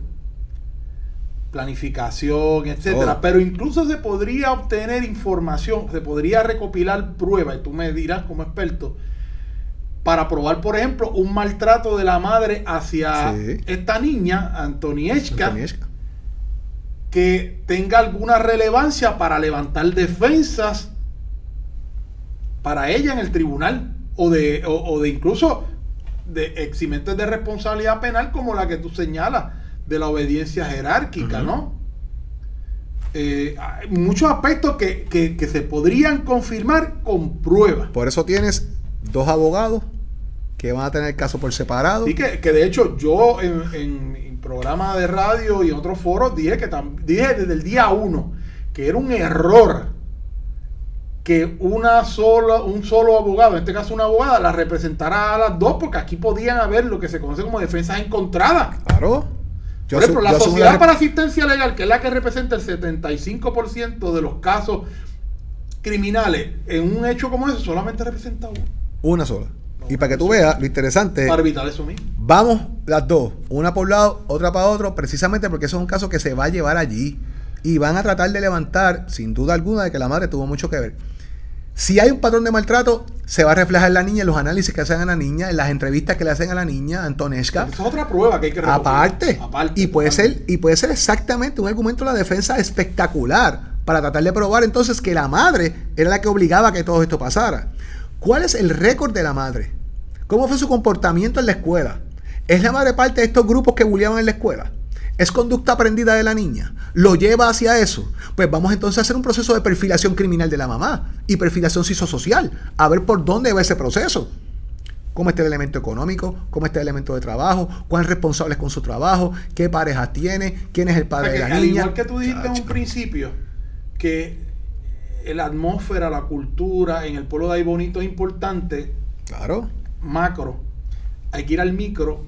Speaker 1: planificación, etcétera.
Speaker 2: Todo.
Speaker 1: Pero incluso se podría obtener información, se podría recopilar pruebas, y tú me dirás como experto, para probar, por ejemplo, un maltrato de la madre hacia esta niña, Antonieshka, que tenga alguna relevancia para levantar defensas para ella en el tribunal, o de incluso de eximentes de responsabilidad penal, como la que tú señalas, de la obediencia jerárquica, ¿no? Hay muchos aspectos que se podrían confirmar con pruebas.
Speaker 2: Por eso tienes 2 abogados que van a tener el caso por separado.
Speaker 1: Sí, que de hecho yo en programa de radio y en otros foros dije desde el día 1 que era un error que un solo abogado, en este caso una abogada, la representara a las dos, porque aquí podían haber lo que se conoce como defensas encontradas.
Speaker 2: Claro.
Speaker 1: Por ejemplo, la Sociedad para Asistencia Legal, que es la que representa el 75% de los casos criminales, en un hecho como ese solamente representa uno.
Speaker 2: Una sola. Y para que tú veas, lo interesante...
Speaker 1: Para evitar eso mismo.
Speaker 2: Vamos las dos, una por un lado, otra para otro, precisamente porque eso es un caso que se va a llevar allí. Y van a tratar de levantar, sin duda alguna, de que la madre tuvo mucho que ver. Si hay un patrón de maltrato, se va a reflejar en la niña, en los análisis que hacen a la niña, en las entrevistas que le hacen a la niña, Antonieshka.
Speaker 1: Esa es otra prueba que hay que recoger.
Speaker 2: Aparte. Y puede ser exactamente un argumento de la defensa espectacular para tratar de probar entonces que la madre era la que obligaba a que todo esto pasara. ¿Cuál es el récord de la madre? ¿Cómo fue su comportamiento en la escuela? ¿Es la madre parte de estos grupos que bulleaban en la escuela? ¿Es conducta aprendida de la niña? ¿Lo lleva hacia eso? Pues vamos entonces a hacer un proceso de perfilación criminal de la mamá y perfilación psicosocial, a ver por dónde va ese proceso. ¿Cómo está el elemento económico? ¿Cómo está el elemento de trabajo? ¿Cuán responsable es con su trabajo? ¿Qué pareja tiene? ¿Quién es el padre de la
Speaker 1: al
Speaker 2: niña?
Speaker 1: Igual que tú dijiste en un principio, que la atmósfera, la cultura en el pueblo de Ahí Bonito es importante.
Speaker 2: Claro.
Speaker 1: Macro. Hay que ir al micro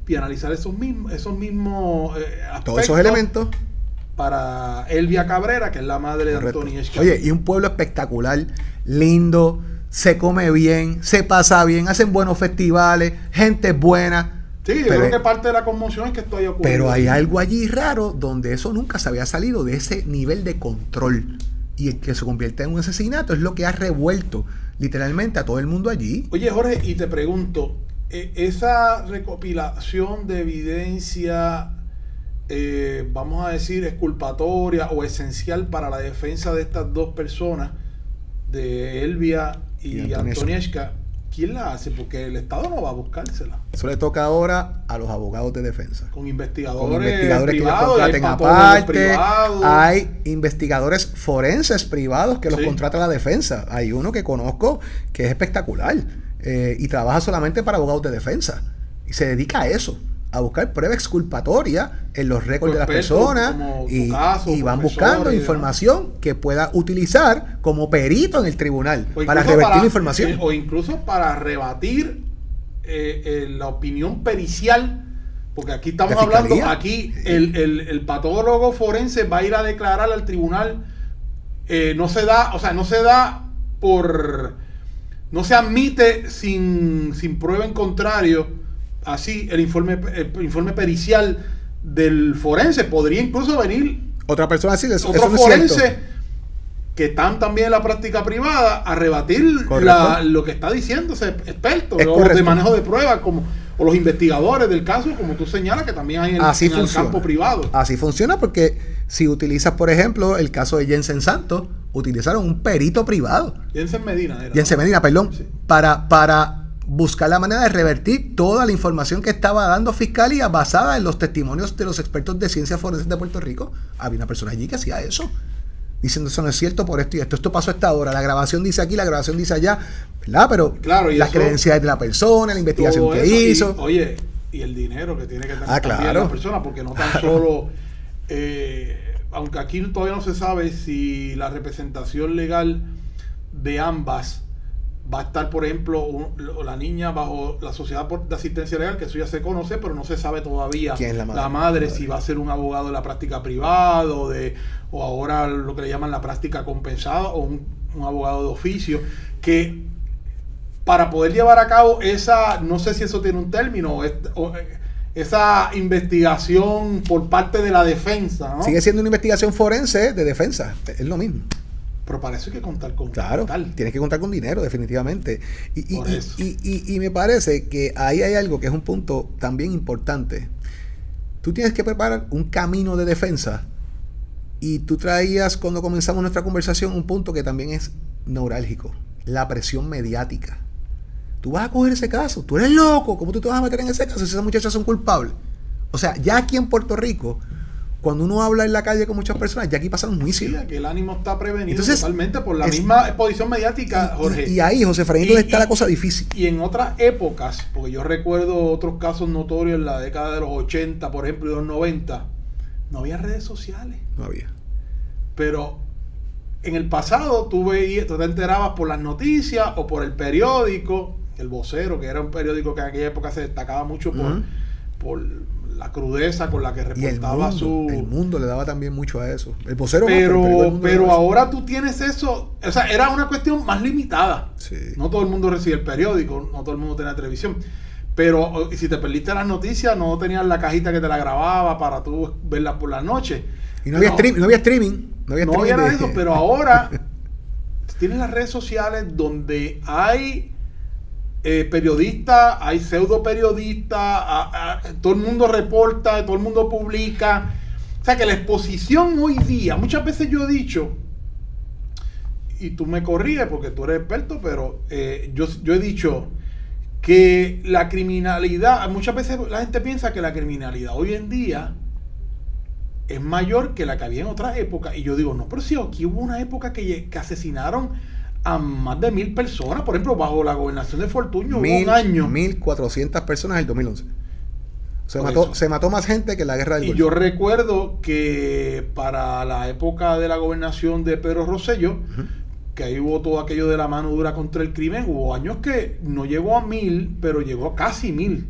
Speaker 1: y analizar esos mismos aspectos.
Speaker 2: Todos esos elementos.
Speaker 1: Para Elvia Cabrera, que es la madre de Antonieshka.
Speaker 2: Oye, y un pueblo espectacular, lindo, se come bien, se pasa bien, hacen buenos festivales, gente buena.
Speaker 1: Sí, yo creo que parte de la conmoción es que esto haya ocurrido.
Speaker 2: Pero hay algo allí raro donde eso nunca se había salido de ese nivel de control. Y el que se convierte en un asesinato es lo que ha revuelto literalmente a todo el mundo allí.
Speaker 1: Oye, Jorge, y te pregunto, esa recopilación de evidencia, vamos a decir, exculpatoria o esencial para la defensa de estas dos personas, de Elvia y Antonieshka, ¿quién la hace? Porque el Estado no va a buscársela.
Speaker 2: Eso le toca ahora a los abogados de defensa.
Speaker 1: Con investigadores
Speaker 2: privados, que los contraten aparte. Hay investigadores forenses privados que los contrata la defensa. Hay uno que conozco que es espectacular y trabaja solamente para abogados de defensa. Y se dedica a eso, a buscar prueba exculpatoria en los récords de las personas y van buscando información que pueda utilizar como perito en el tribunal para revertir la información.
Speaker 1: O incluso para rebatir la opinión pericial, porque aquí estamos hablando, aquí el patólogo forense va a ir a declarar al tribunal, no se admite sin prueba en contrario. Así, el informe pericial del forense podría incluso venir
Speaker 2: otra persona así,
Speaker 1: otro forense que están también en la práctica privada a rebatir lo que está diciendo ese experto de manejo de pruebas, o los investigadores del caso, como tú señalas, que también hay en el campo privado.
Speaker 2: Así funciona, porque si utilizas, por ejemplo, el caso de Jensen Santos, utilizaron un perito privado.
Speaker 1: Jensen Medina,
Speaker 2: sí. para buscar la manera de revertir toda la información que estaba dando Fiscalía basada en los testimonios de los expertos de ciencias forenses de Puerto Rico. Había una persona allí que hacía eso, diciendo eso no es cierto por esto y esto pasó a esta hora, la grabación dice aquí, la grabación dice allá, ¿verdad? Pero las credenciales de la persona, la investigación que hizo.
Speaker 1: Y el dinero que tiene que tener
Speaker 2: también
Speaker 1: la persona, porque no tan solo, aunque aquí todavía no se sabe si la representación legal de ambas va a estar, por ejemplo, la niña bajo la Sociedad de Asistencia Legal, que eso ya se conoce, pero no se sabe todavía
Speaker 2: ¿quién es la madre?
Speaker 1: La madre, si va a ser un abogado de la práctica privada o ahora lo que le llaman la práctica compensada, o un abogado de oficio, que para poder llevar a cabo esa, no sé si eso tiene un término, esa investigación por parte de la defensa, ¿no?
Speaker 2: Sigue siendo una investigación forense de defensa, es lo mismo.
Speaker 1: Pero para eso hay que contar con
Speaker 2: claro,
Speaker 1: capital.
Speaker 2: Tienes que contar con dinero, definitivamente. Y me parece que ahí hay algo que es un punto también importante. Tú tienes que preparar un camino de defensa. Y tú traías, cuando comenzamos nuestra conversación, un punto que también es neurálgico: la presión mediática. Tú vas a coger ese caso, tú eres loco, ¿cómo tú te vas a meter en ese caso si esas muchachas son culpables? O sea, ya aquí en Puerto Rico, cuando uno habla en la calle con muchas personas, ya aquí pasan un juicio.
Speaker 1: Sí, que el ánimo está prevenido.
Speaker 2: Entonces,
Speaker 1: totalmente por la misma exposición mediática, Jorge.
Speaker 2: Y ahí, José Efraín, donde está la cosa difícil.
Speaker 1: Y en otras épocas, porque yo recuerdo otros casos notorios en la década de los 80, por ejemplo, y los 90, no había redes sociales.
Speaker 2: No había.
Speaker 1: Pero en el pasado tú te enterabas por las noticias o por el periódico, El Vocero, que era un periódico que en aquella época se destacaba mucho por la crudeza con la que reportaba
Speaker 2: el mundo le daba también mucho a eso. El Vocero
Speaker 1: pero ahora tú tienes eso, o sea, era una cuestión más limitada.
Speaker 2: Sí.
Speaker 1: No todo el mundo recibía el periódico, no todo el mundo tenía televisión. Pero si te perdiste las noticias, no tenías la cajita que te la grababa para tú verlas por la noche.
Speaker 2: Y no había streaming. No había
Speaker 1: nada de eso, pero ahora tienes las redes sociales donde hay periodistas, hay pseudo periodistas, todo el mundo reporta, todo el mundo publica. O sea que la exposición hoy día, muchas veces yo he dicho, y tú me corriges porque tú eres experto, pero yo he dicho que la criminalidad, muchas veces la gente piensa que la criminalidad hoy en día es mayor que la que había en otras épocas. Y yo digo, no, pero si aquí hubo una época que asesinaron a más de 1,000 personas, por ejemplo, bajo la gobernación de Fortuño, hubo un año.
Speaker 2: 1,400 personas en el 2011. Se mató más gente que en la guerra del Golfo.
Speaker 1: Y yo recuerdo que para la época de la gobernación de Pedro Rosselló, que ahí hubo todo aquello de la mano dura contra el crimen, hubo años que no llegó a 1,000, pero llegó a casi 1,000.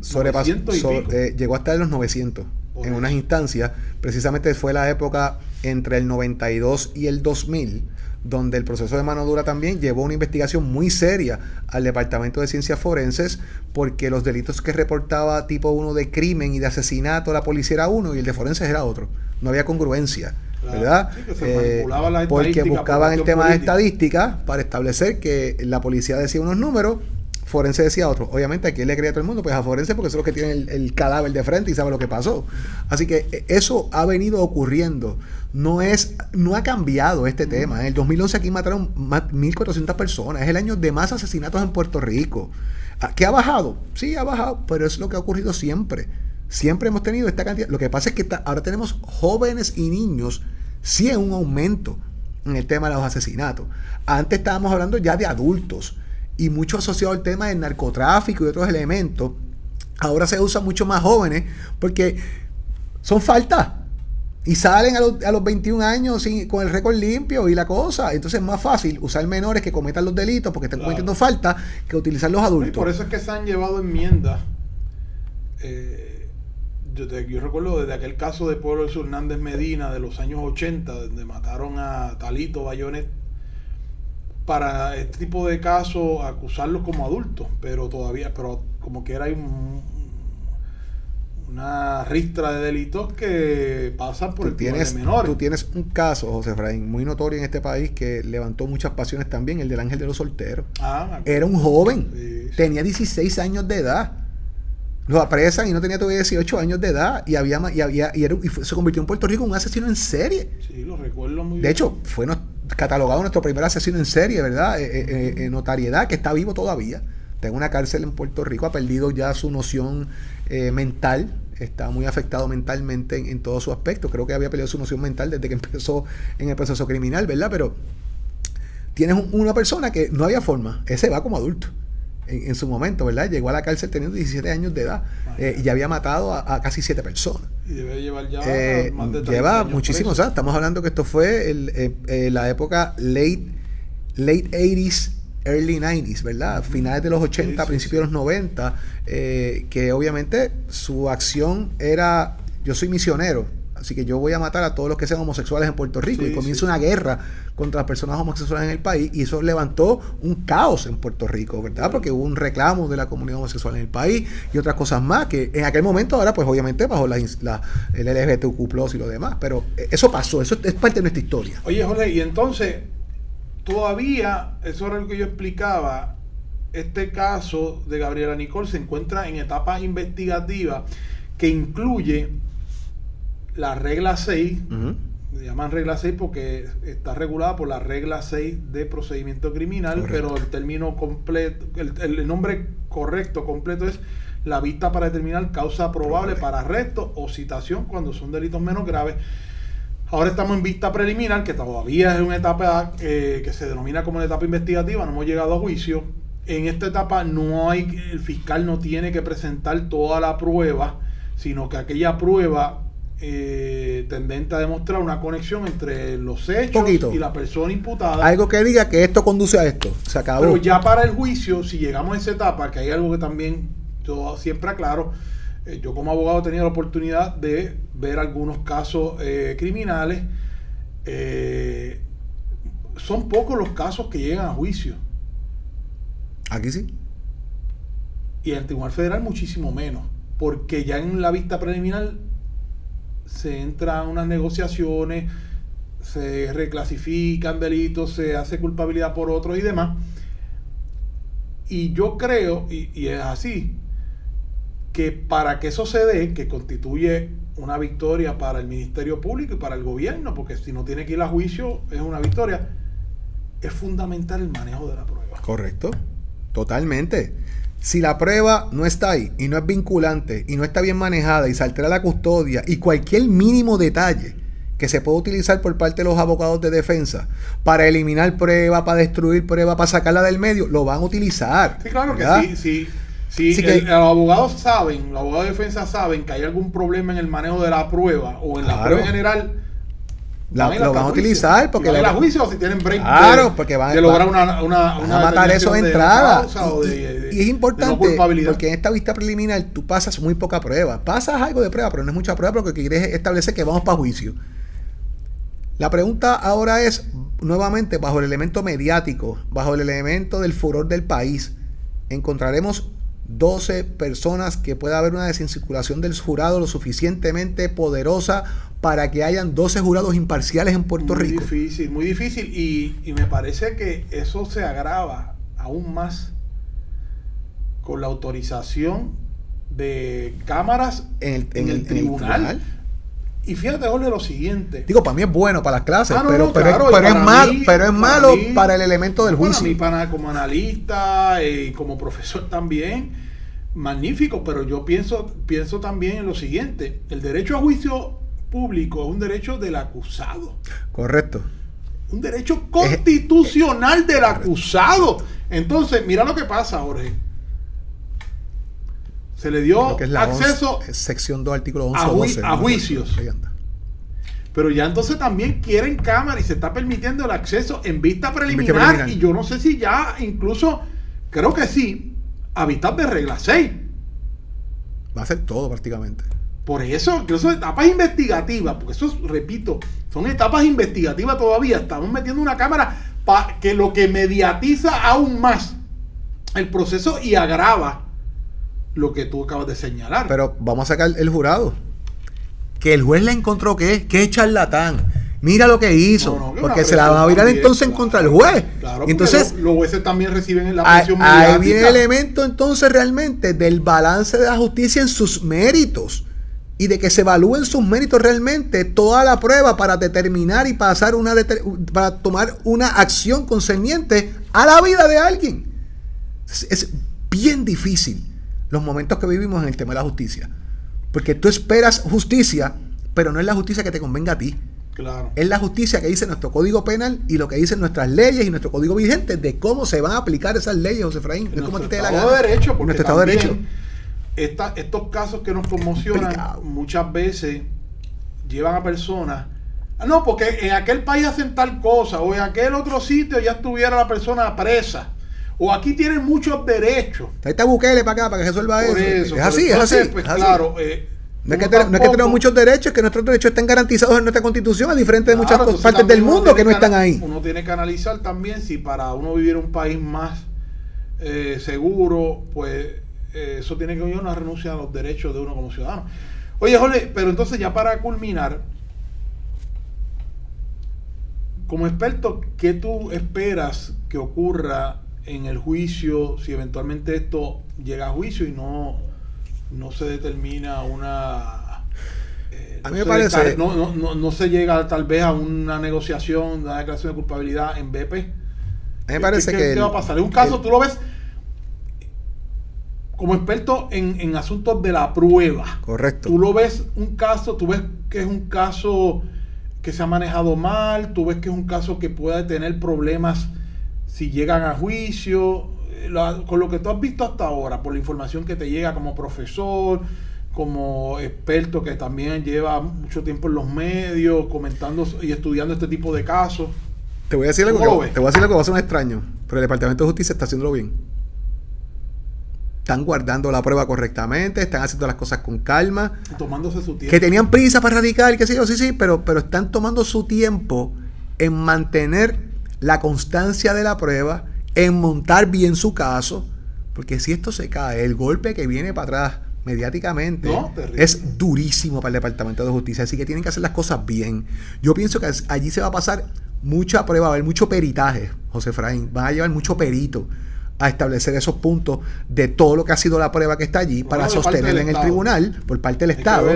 Speaker 2: Llegó hasta los 900 en unas instancias. Precisamente fue la época entre el 92 y el 2000, donde el proceso de mano dura también llevó una investigación muy seria al Departamento de Ciencias Forenses, porque los delitos que reportaba tipo 1 de crimen y de asesinato la policía era uno y el de forenses era otro. No había congruencia, ¿verdad? Sí, que se manipulaba la estadística, porque buscaban el tema de estadística para establecer que la policía decía unos números, forense decía otro. Obviamente, ¿a quién le creía todo el mundo? Pues a forense, porque son los que tienen el cadáver de frente y saben lo que pasó. Así que eso ha venido ocurriendo. No ha cambiado este tema. En el 2011 aquí mataron 1,400 personas. Es el año de más asesinatos en Puerto Rico. ¿Qué ha bajado? Sí, ha bajado, pero es lo que ha ocurrido siempre. Siempre hemos tenido esta cantidad. Lo que pasa es que ahora tenemos jóvenes y niños, sí, en un aumento en el tema de los asesinatos. Antes estábamos hablando ya de adultos, y mucho asociado al tema del narcotráfico y otros elementos. Ahora se usa mucho más jóvenes porque son faltas y salen a los 21 años con el récord limpio y la cosa. Entonces es más fácil usar menores que cometan los delitos porque están cometiendo falta que utilizar los adultos.
Speaker 1: Y por eso es que se han llevado enmiendas. Yo recuerdo desde aquel caso de Pueblo de Hernández Medina de los años 80, donde mataron a Talito Bayonet, para este tipo de casos acusarlos como adultos, pero como que era una ristra de delitos que pasan por el tema de menores.
Speaker 2: Tú tienes un caso, José Efraín, muy notorio en este país, que levantó muchas pasiones también, el del Ángel de los Solteros. Era un joven, tenía 16 años de edad. Lo apresan y no tenía todavía 18 años de edad y se convirtió en Puerto Rico en un asesino en serie.
Speaker 1: Sí, lo recuerdo muy bien.
Speaker 2: De hecho, fue catalogado nuestro primer asesino en serie, ¿verdad? Notariedad, que está vivo todavía. Está en una cárcel en Puerto Rico, ha perdido ya su noción mental, está muy afectado mentalmente en todo su aspecto. Creo que había perdido su noción mental desde que empezó en el proceso criminal, ¿verdad? Pero tienes una persona que no había forma, ese va como adulto. En su momento, ¿verdad? Llegó a la cárcel teniendo 17 años de edad y ya había matado a casi 7 personas.
Speaker 1: Y debe llevar ya más de 30
Speaker 2: lleva
Speaker 1: años
Speaker 2: muchísimos, o sea, estamos hablando que esto fue la época late 80s, early 90s, ¿verdad? Finales de los 80, principios de los 90, que obviamente su acción era: yo soy misionero, así que yo voy a matar a todos los que sean homosexuales en Puerto Rico, y comienza una guerra contra las personas homosexuales en el país, y eso levantó un caos en Puerto Rico, ¿verdad? Porque hubo un reclamo de la comunidad homosexual en el país y otras cosas más, que en aquel momento ahora pues obviamente bajo el LGBTQ+ y lo demás, pero eso pasó, eso es parte de nuestra historia.
Speaker 1: Oye, Jorge, y entonces todavía, eso era lo que yo explicaba, este caso de Gabriela Nicole se encuentra en etapa investigativa que incluye la regla 6, se llaman regla 6 porque está regulada por la regla 6 de procedimiento criminal, correcto, pero el término completo, el nombre correcto, completo, es la vista para determinar causa probable para arresto o citación cuando son delitos menos graves. Ahora estamos en vista preliminar, que todavía es una etapa que se denomina como una etapa investigativa, no hemos llegado a juicio. En esta etapa el fiscal no tiene que presentar toda la prueba, sino que aquella prueba tendente a demostrar una conexión entre los hechos y la persona imputada.
Speaker 2: Algo que diga que esto conduce a esto. Se acabó.
Speaker 1: Pero ya para el juicio, si llegamos a esa etapa, que hay algo que también yo siempre aclaro, yo como abogado he tenido la oportunidad de ver algunos casos criminales. Son pocos los casos que llegan a juicio.
Speaker 2: Aquí sí.
Speaker 1: Y en el Tribunal Federal muchísimo menos, porque ya en la vista preliminar se entran unas negociaciones, se reclasifican delitos, se hace culpabilidad por otros y demás. Y yo creo, y es así, que para que eso se dé, que constituye una victoria para el Ministerio Público y para el gobierno, porque si no tiene que ir a juicio es una victoria, es fundamental el manejo de la prueba.
Speaker 2: Correcto, totalmente. Si la prueba no está ahí y no es vinculante y no está bien manejada y se altera la custodia y cualquier mínimo detalle que se pueda utilizar por parte de los abogados de defensa para eliminar prueba, para destruir prueba, para sacarla del medio, lo van a utilizar.
Speaker 1: Sí, claro,
Speaker 2: ¿verdad?
Speaker 1: Que sí. Los abogados de defensa saben que hay algún problema en el manejo de la prueba o en la prueba en general.
Speaker 2: Lo van a utilizar porque
Speaker 1: van a juicio si tienen break
Speaker 2: porque van
Speaker 1: de lograr una
Speaker 2: a matar eso de entrada. Y es importante
Speaker 1: no
Speaker 2: porque en esta vista preliminar tú pasas muy poca prueba. Pasas algo de prueba, pero no es mucha prueba porque quieres establecer que vamos para juicio. La pregunta ahora es, nuevamente, bajo el elemento mediático, bajo el elemento del furor del país, ¿encontraremos 12 personas que pueda haber una desincirculación del jurado lo suficientemente poderosa para que hayan 12 jurados imparciales en Puerto Rico?
Speaker 1: Muy difícil y me parece que eso se agrava aún más con la autorización de cámaras en el tribunal. Y fíjate, Jorge, lo siguiente.
Speaker 2: Digo, para mí es bueno para las clases, pero es malo para el elemento del juicio.
Speaker 1: Para mí, como analista y como profesor también, magnífico, pero yo pienso también en lo siguiente. El derecho a juicio público es un derecho del acusado.
Speaker 2: Correcto.
Speaker 1: Un derecho constitucional del acusado. Entonces, mira lo que pasa, Jorge. Se le dio acceso
Speaker 2: sección 2, artículo 11
Speaker 1: a juicios. Pero ya entonces también quieren cámara y se está permitiendo el acceso en vista preliminar. Y yo no sé si ya incluso, creo que sí, a vistas de regla 6.
Speaker 2: Va a ser todo prácticamente.
Speaker 1: Por eso, incluso etapas investigativas, porque eso, repito, son etapas investigativas todavía. Estamos metiendo una cámara para que lo que mediatiza aún más el proceso y agrava lo que tú acabas de señalar.
Speaker 2: Pero vamos a sacar el jurado. Que el juez le encontró que es charlatán. Mira lo que hizo. Porque se la van a virar entonces en contra del juez.
Speaker 1: Claro,
Speaker 2: y entonces
Speaker 1: los jueces también reciben la presión
Speaker 2: mediática. Ahí viene el elemento entonces realmente del balance de la justicia en sus méritos. Y de que se evalúen sus méritos realmente toda la prueba para determinar y pasar para tomar una acción concerniente a la vida de alguien. Es bien difícil los momentos que vivimos en el tema de la justicia, porque tú esperas justicia, pero no es la justicia que te convenga a ti.
Speaker 1: Claro.
Speaker 2: Es la justicia que dice nuestro código penal y lo que dicen nuestras leyes y nuestro código vigente de cómo se van a aplicar esas leyes, José Efraín.
Speaker 1: No es como te dé la gana. Derecho, porque
Speaker 2: nuestro Estado de Derecho.
Speaker 1: Estos casos que nos conmocionan muchas veces llevan a personas. No, porque en aquel país hacen tal cosa, o en aquel otro sitio ya estuviera la persona presa. O aquí tienen muchos derechos.
Speaker 2: Ahí está Bukele para acá, para que resuelva eso.
Speaker 1: Es así.
Speaker 2: Pues,
Speaker 1: claro,
Speaker 2: No es que tenemos muchos derechos, es que nuestros derechos están garantizados en nuestra Constitución, a diferencia de muchas partes del mundo que no están ahí.
Speaker 1: Uno tiene que analizar también si para uno vivir en un país más seguro, pues eso tiene que ver una renuncia a los derechos de uno como ciudadano. Oye, Jorge, pero entonces ya para culminar, como experto, ¿qué tú esperas que ocurra en el juicio si eventualmente esto llega a juicio y no se determina una...
Speaker 2: a mí me parece...
Speaker 1: No se llega tal vez a una negociación, una declaración de culpabilidad en BP.
Speaker 2: A mí me parece
Speaker 1: ¿Qué va a pasar? Es un caso, tú lo ves como experto en asuntos de la prueba.
Speaker 2: Correcto.
Speaker 1: Tú lo ves un caso, tú ves que es un caso que se ha manejado mal, tú ves que es un caso que puede tener problemas si llegan a juicio, con lo que tú has visto hasta ahora, por la información que te llega como profesor, como experto que también lleva mucho tiempo en los medios, comentando y estudiando este tipo de casos.
Speaker 2: Te voy a decir algo que va a ser un extraño, pero el Departamento de Justicia está haciéndolo bien. Están guardando la prueba correctamente, están haciendo las cosas con calma.
Speaker 1: Tomándose su tiempo.
Speaker 2: Que tenían prisa para radicar, qué sé yo, sí, pero están tomando su tiempo en mantener la constancia de la prueba, en montar bien su caso, porque si esto se cae, el golpe que viene para atrás mediáticamente es durísimo para el Departamento de Justicia, así que tienen que hacer las cosas bien. Yo pienso que allí se va a pasar mucha prueba, va a haber mucho peritaje, José Efraín, van a llevar mucho perito a establecer esos puntos de todo lo que ha sido la prueba que está allí para sostenerla en el tribunal por parte del Estado,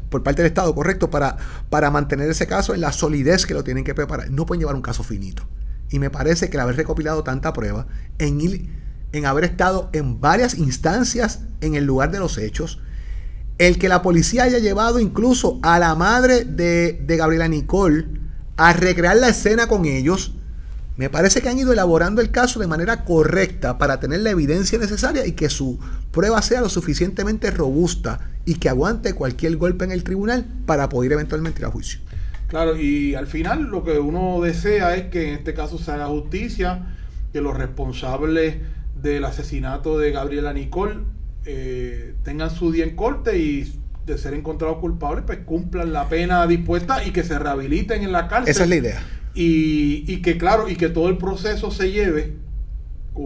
Speaker 2: por parte del Estado, correcto, para mantener ese caso en la solidez que lo tienen que preparar. No pueden llevar un caso finito. Y me parece que el haber recopilado tanta prueba, en haber estado en varias instancias en el lugar de los hechos, el que la policía haya llevado incluso a la madre de Gabriela Nicole a recrear la escena con ellos, me parece que han ido elaborando el caso de manera correcta para tener la evidencia necesaria y que su prueba sea lo suficientemente robusta y que aguante cualquier golpe en el tribunal para poder eventualmente ir a juicio.
Speaker 1: Claro, y al final lo que uno desea es que en este caso se haga justicia, que los responsables del asesinato de Gabriela Nicole tengan su día en corte y de ser encontrados culpables, pues cumplan la pena dispuesta y que se rehabiliten en la cárcel.
Speaker 2: Esa es la idea.
Speaker 1: Y que claro, y que todo el proceso se lleve con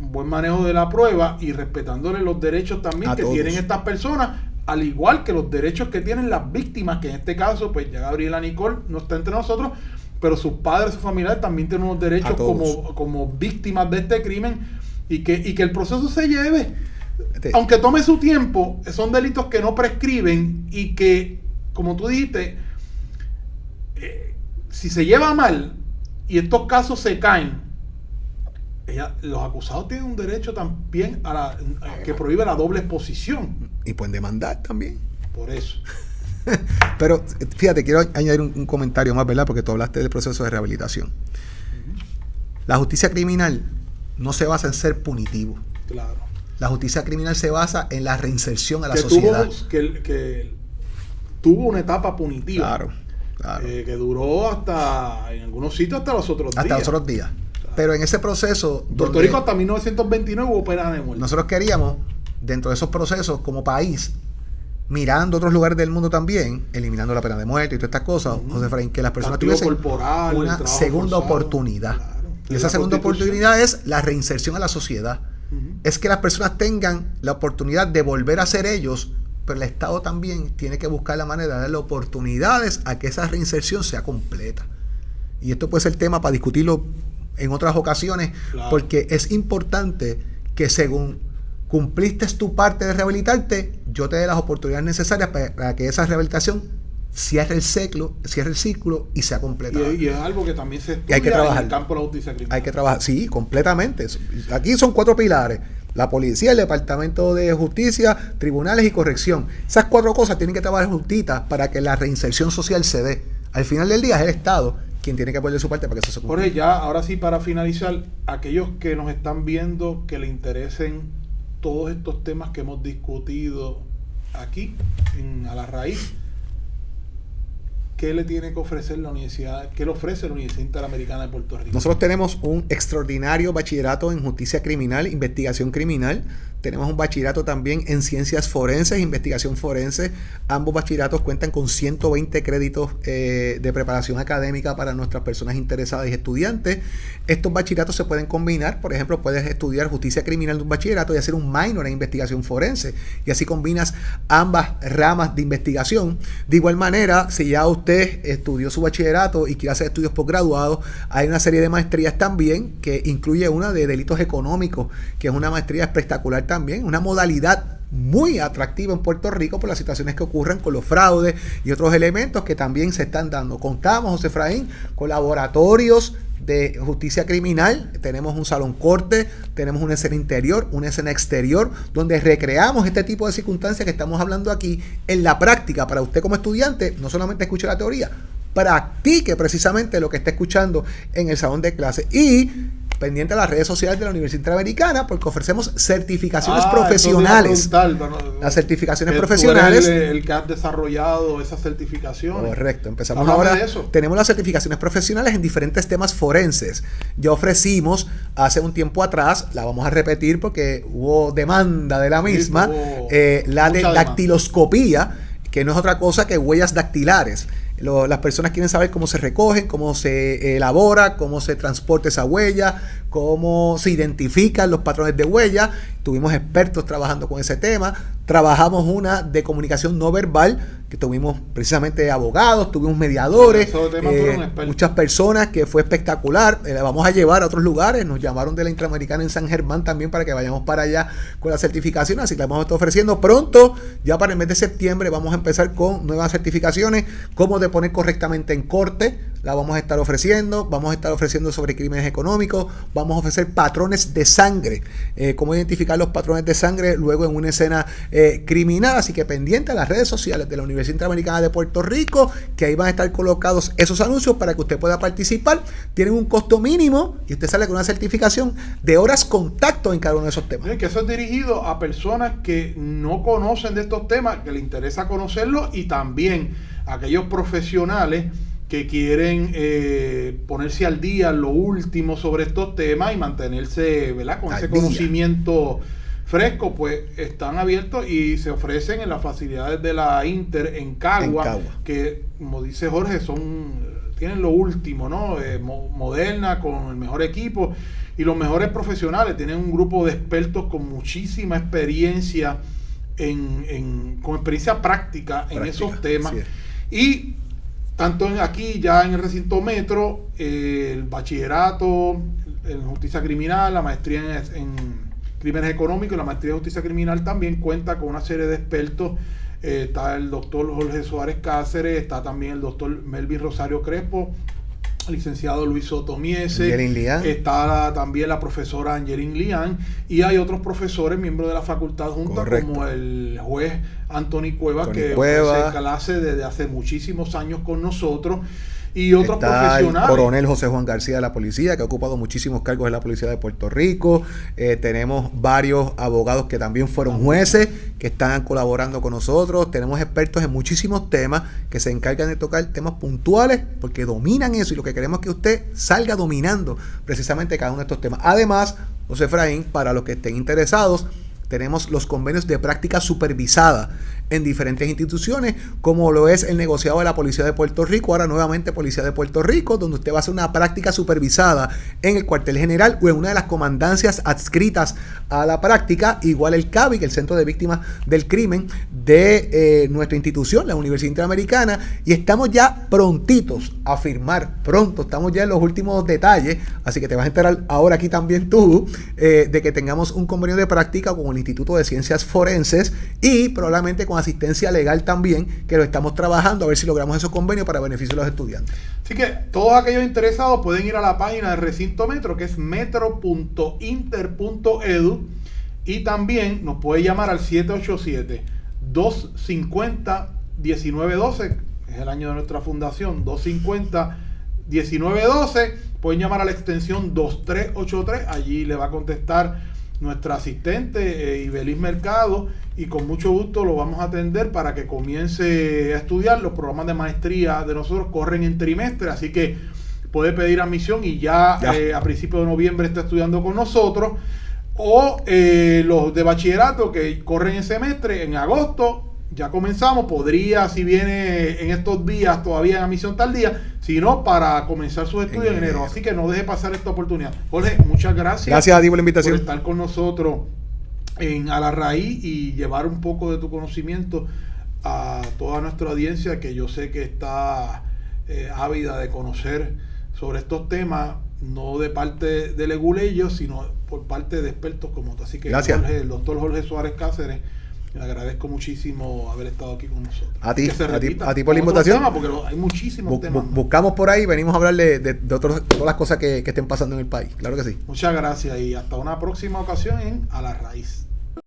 Speaker 1: un buen manejo de la prueba y respetándole los derechos también que tienen estas personas, al igual que los derechos que tienen las víctimas, que en este caso, pues ya Gabriela Nicole no está entre nosotros, pero sus padres, sus familiares también tienen unos derechos como víctimas de este crimen y que el proceso se lleve. Aunque tome su tiempo, son delitos que no prescriben y que, como tú dijiste, si se lleva mal y estos casos se caen, los acusados tienen un derecho también que prohíbe la doble exposición.
Speaker 2: Y pueden demandar también.
Speaker 1: Por eso.
Speaker 2: Pero fíjate, quiero añadir un comentario más, ¿verdad? Porque tú hablaste del proceso de rehabilitación. La justicia criminal no se basa en ser punitivo.
Speaker 1: Claro.
Speaker 2: La justicia criminal se basa en la reinserción a la sociedad.
Speaker 1: Que tuvo una etapa punitiva.
Speaker 2: Claro.
Speaker 1: Que duró hasta, en algunos sitios, hasta los otros días.
Speaker 2: Hasta los otros días. Claro. Pero en ese proceso...
Speaker 1: En Puerto Rico hasta 1929 hubo pena de muerte.
Speaker 2: Nosotros queríamos, dentro de esos procesos, como país, mirando otros lugares del mundo también, eliminando la pena de muerte y todas estas cosas, José Efraín, que las personas tuviesen una segunda oportunidad. Claro. Y esa segunda oportunidad es la reinserción a la sociedad. Es que las personas tengan la oportunidad de volver a ser ellos, pero el Estado también tiene que buscar la manera de darle oportunidades a que esa reinserción sea completa. Y esto puede ser tema para discutirlo en otras ocasiones, porque es importante que según cumpliste tu parte de rehabilitarte, yo te dé las oportunidades necesarias para que esa rehabilitación cierre el círculo y sea completada.
Speaker 1: Y es algo que también se estudia en el campo de la justicia criminal.
Speaker 2: Hay que trabajar, sí, completamente. Aquí son 4 pilares: la policía, el Departamento de Justicia, tribunales y corrección. Esas 4 cosas tienen que trabajar juntitas para que la reinserción social se dé. Al final del día es el Estado quien tiene que poner su parte para que eso se cumpla.
Speaker 1: Jorge, ya ahora sí, para finalizar, aquellos que nos están viendo, que le interesen todos estos temas que hemos discutido aquí A la Raíz, ¿qué le tiene que ofrecer la universidad? ¿Qué le ofrece la Universidad Interamericana de Puerto Rico?
Speaker 2: Nosotros tenemos un extraordinario bachillerato en justicia criminal, investigación criminal. tenemos un bachillerato también en ciencias forenses, investigación forense. Ambos bachilleratos cuentan con 120 créditos de preparación académica para nuestras personas interesadas y estudiantes. Estos bachilleratos se pueden combinar. Por ejemplo, puedes estudiar justicia criminal de un bachillerato y hacer un minor en investigación forense, y así combinas ambas ramas de investigación. De igual manera, si ya usted estudió su bachillerato y quiere hacer estudios posgraduados, hay una serie de maestrías también que incluye una de delitos económicos, que es una maestría espectacular también, una modalidad muy atractiva en Puerto Rico por las situaciones que ocurren con los fraudes y otros elementos que también se están dando. Contamos, José Efraín, con laboratorios de justicia criminal. Tenemos un salón corte, tenemos una escena interior, una escena exterior, donde recreamos este tipo de circunstancias que estamos hablando aquí en la práctica, para usted como estudiante no solamente escuche la teoría, practique precisamente lo que está escuchando en el salón de clase. Y pendiente a las redes sociales de la Universidad Interamericana, porque ofrecemos certificaciones profesionales. Las certificaciones profesionales.
Speaker 1: El que ha desarrollado esas certificaciones.
Speaker 2: Correcto. Empezamos ahora. Tenemos las certificaciones profesionales en diferentes temas forenses. Ya ofrecimos hace un tiempo atrás, la vamos a repetir porque hubo demanda de la misma, la de dactiloscopía, que no es otra cosa que huellas dactilares. Las personas quieren saber cómo se recogen, cómo se elabora, cómo se transporta esa huella, cómo se identifican los patrones de huella. Tuvimos expertos trabajando con ese tema. Trabajamos una de comunicación no verbal, que tuvimos precisamente abogados, tuvimos mediadores, muchas personas, que fue espectacular. La vamos a llevar a otros lugares. Nos llamaron de la Interamericana en San Germán también para que vayamos para allá con la certificación. Así que la vamos a estar ofreciendo pronto. Ya para el mes de septiembre vamos a empezar con nuevas certificaciones. Cómo deponer correctamente en corte, la vamos a estar ofreciendo. Vamos a estar ofreciendo sobre crímenes económicos. Vamos a ofrecer patrones de sangre, cómo identificar los patrones de sangre luego en una escena criminal. Así que pendiente a las redes sociales de la Universidad Interamericana de Puerto Rico, que ahí van a estar colocados esos anuncios para que usted pueda participar. Tienen un costo mínimo y usted sale con una certificación de horas contacto en cada uno de esos temas.
Speaker 1: Que eso es dirigido a personas que no conocen de estos temas, que les interesa conocerlos, y también a aquellos profesionales que quieren ponerse al día lo último sobre estos temas y mantenerse, ¿verdad?, con ese conocimiento fresco. Pues están abiertos y se ofrecen en las facilidades de la Inter en Cagua, que, como dice Jorge, tienen lo último, ¿no? Moderna, con el mejor equipo y los mejores profesionales. Tienen un grupo de expertos con muchísima experiencia con experiencia práctica en esos temas. Y tanto aquí ya en el recinto metro, el bachillerato en justicia criminal, la maestría en crímenes económicos y la maestría en justicia criminal también cuenta con una serie de expertos. Está el doctor Jorge Suárez Cáceres, está también el doctor Melvin Rosario Crespo, el licenciado Luis Soto Miese, está también la profesora Angelin Lian, y hay otros profesores, miembros de la facultad junta, como el juez Anthony Cuevas, que ofrece clase desde hace muchísimos años con nosotros, y otros profesionales.
Speaker 2: El coronel José Juan García de la policía, que ha ocupado muchísimos cargos en la policía de Puerto Rico. Tenemos varios abogados que también fueron jueces, que están colaborando con nosotros. Tenemos expertos en muchísimos temas que se encargan de tocar temas puntuales, porque dominan eso, y lo que queremos es que usted salga dominando precisamente cada uno de estos temas. Además, José Efraín, para los que estén interesados, tenemos los convenios de práctica supervisada en diferentes instituciones, como lo es el negociado de la Policía de Puerto Rico, ahora nuevamente Policía de Puerto Rico, donde usted va a hacer una práctica supervisada en el cuartel general o en una de las comandancias adscritas a la práctica, igual el CAVIC, el Centro de Víctimas del Crimen de nuestra institución, la Universidad Interamericana, y estamos ya prontitos a firmar, estamos ya en los últimos detalles, así que te vas a enterar ahora aquí también tú, de que tengamos un convenio de práctica con el Instituto de Ciencias Forenses y probablemente con asistencia legal también, que lo estamos trabajando a ver si logramos esos convenios para beneficio de los estudiantes.
Speaker 1: Así que todos aquellos interesados pueden ir a la página del recinto metro, que es metro.inter.edu, y también nos puede llamar al 787-250-1912, es el año de nuestra fundación, 250-1912. Pueden llamar a la extensión 2383, allí le va a contestar nuestra asistente Ibeliz Mercado, y con mucho gusto lo vamos a atender para que comience a estudiar. Los programas de maestría de nosotros corren en trimestre, así que puede pedir admisión y ya a principios de noviembre está estudiando con nosotros. o los de bachillerato que corren el semestre en agosto. Ya comenzamos, podría, si viene en estos días, todavía en admisión tardía, sino para comenzar sus estudios en enero. Así que no deje pasar esta oportunidad. Jorge, muchas gracias.
Speaker 2: Gracias a ti por la invitación.
Speaker 1: Por estar con nosotros en A la Raíz y llevar un poco de tu conocimiento a toda nuestra audiencia, que yo sé que está ávida de conocer sobre estos temas, no de parte de Leguleyo, sino por parte de expertos como tú. Así que
Speaker 2: gracias.
Speaker 1: Jorge, el doctor Jorge Suárez Cáceres, le agradezco muchísimo haber estado aquí con nosotros.
Speaker 2: A ti por la invitación.
Speaker 1: Tema, porque hay muchísimos temas.
Speaker 2: Buscamos por ahí, venimos a hablar de todas las cosas que estén pasando en el país. Claro que sí.
Speaker 1: Muchas gracias y hasta una próxima ocasión en A la Raíz.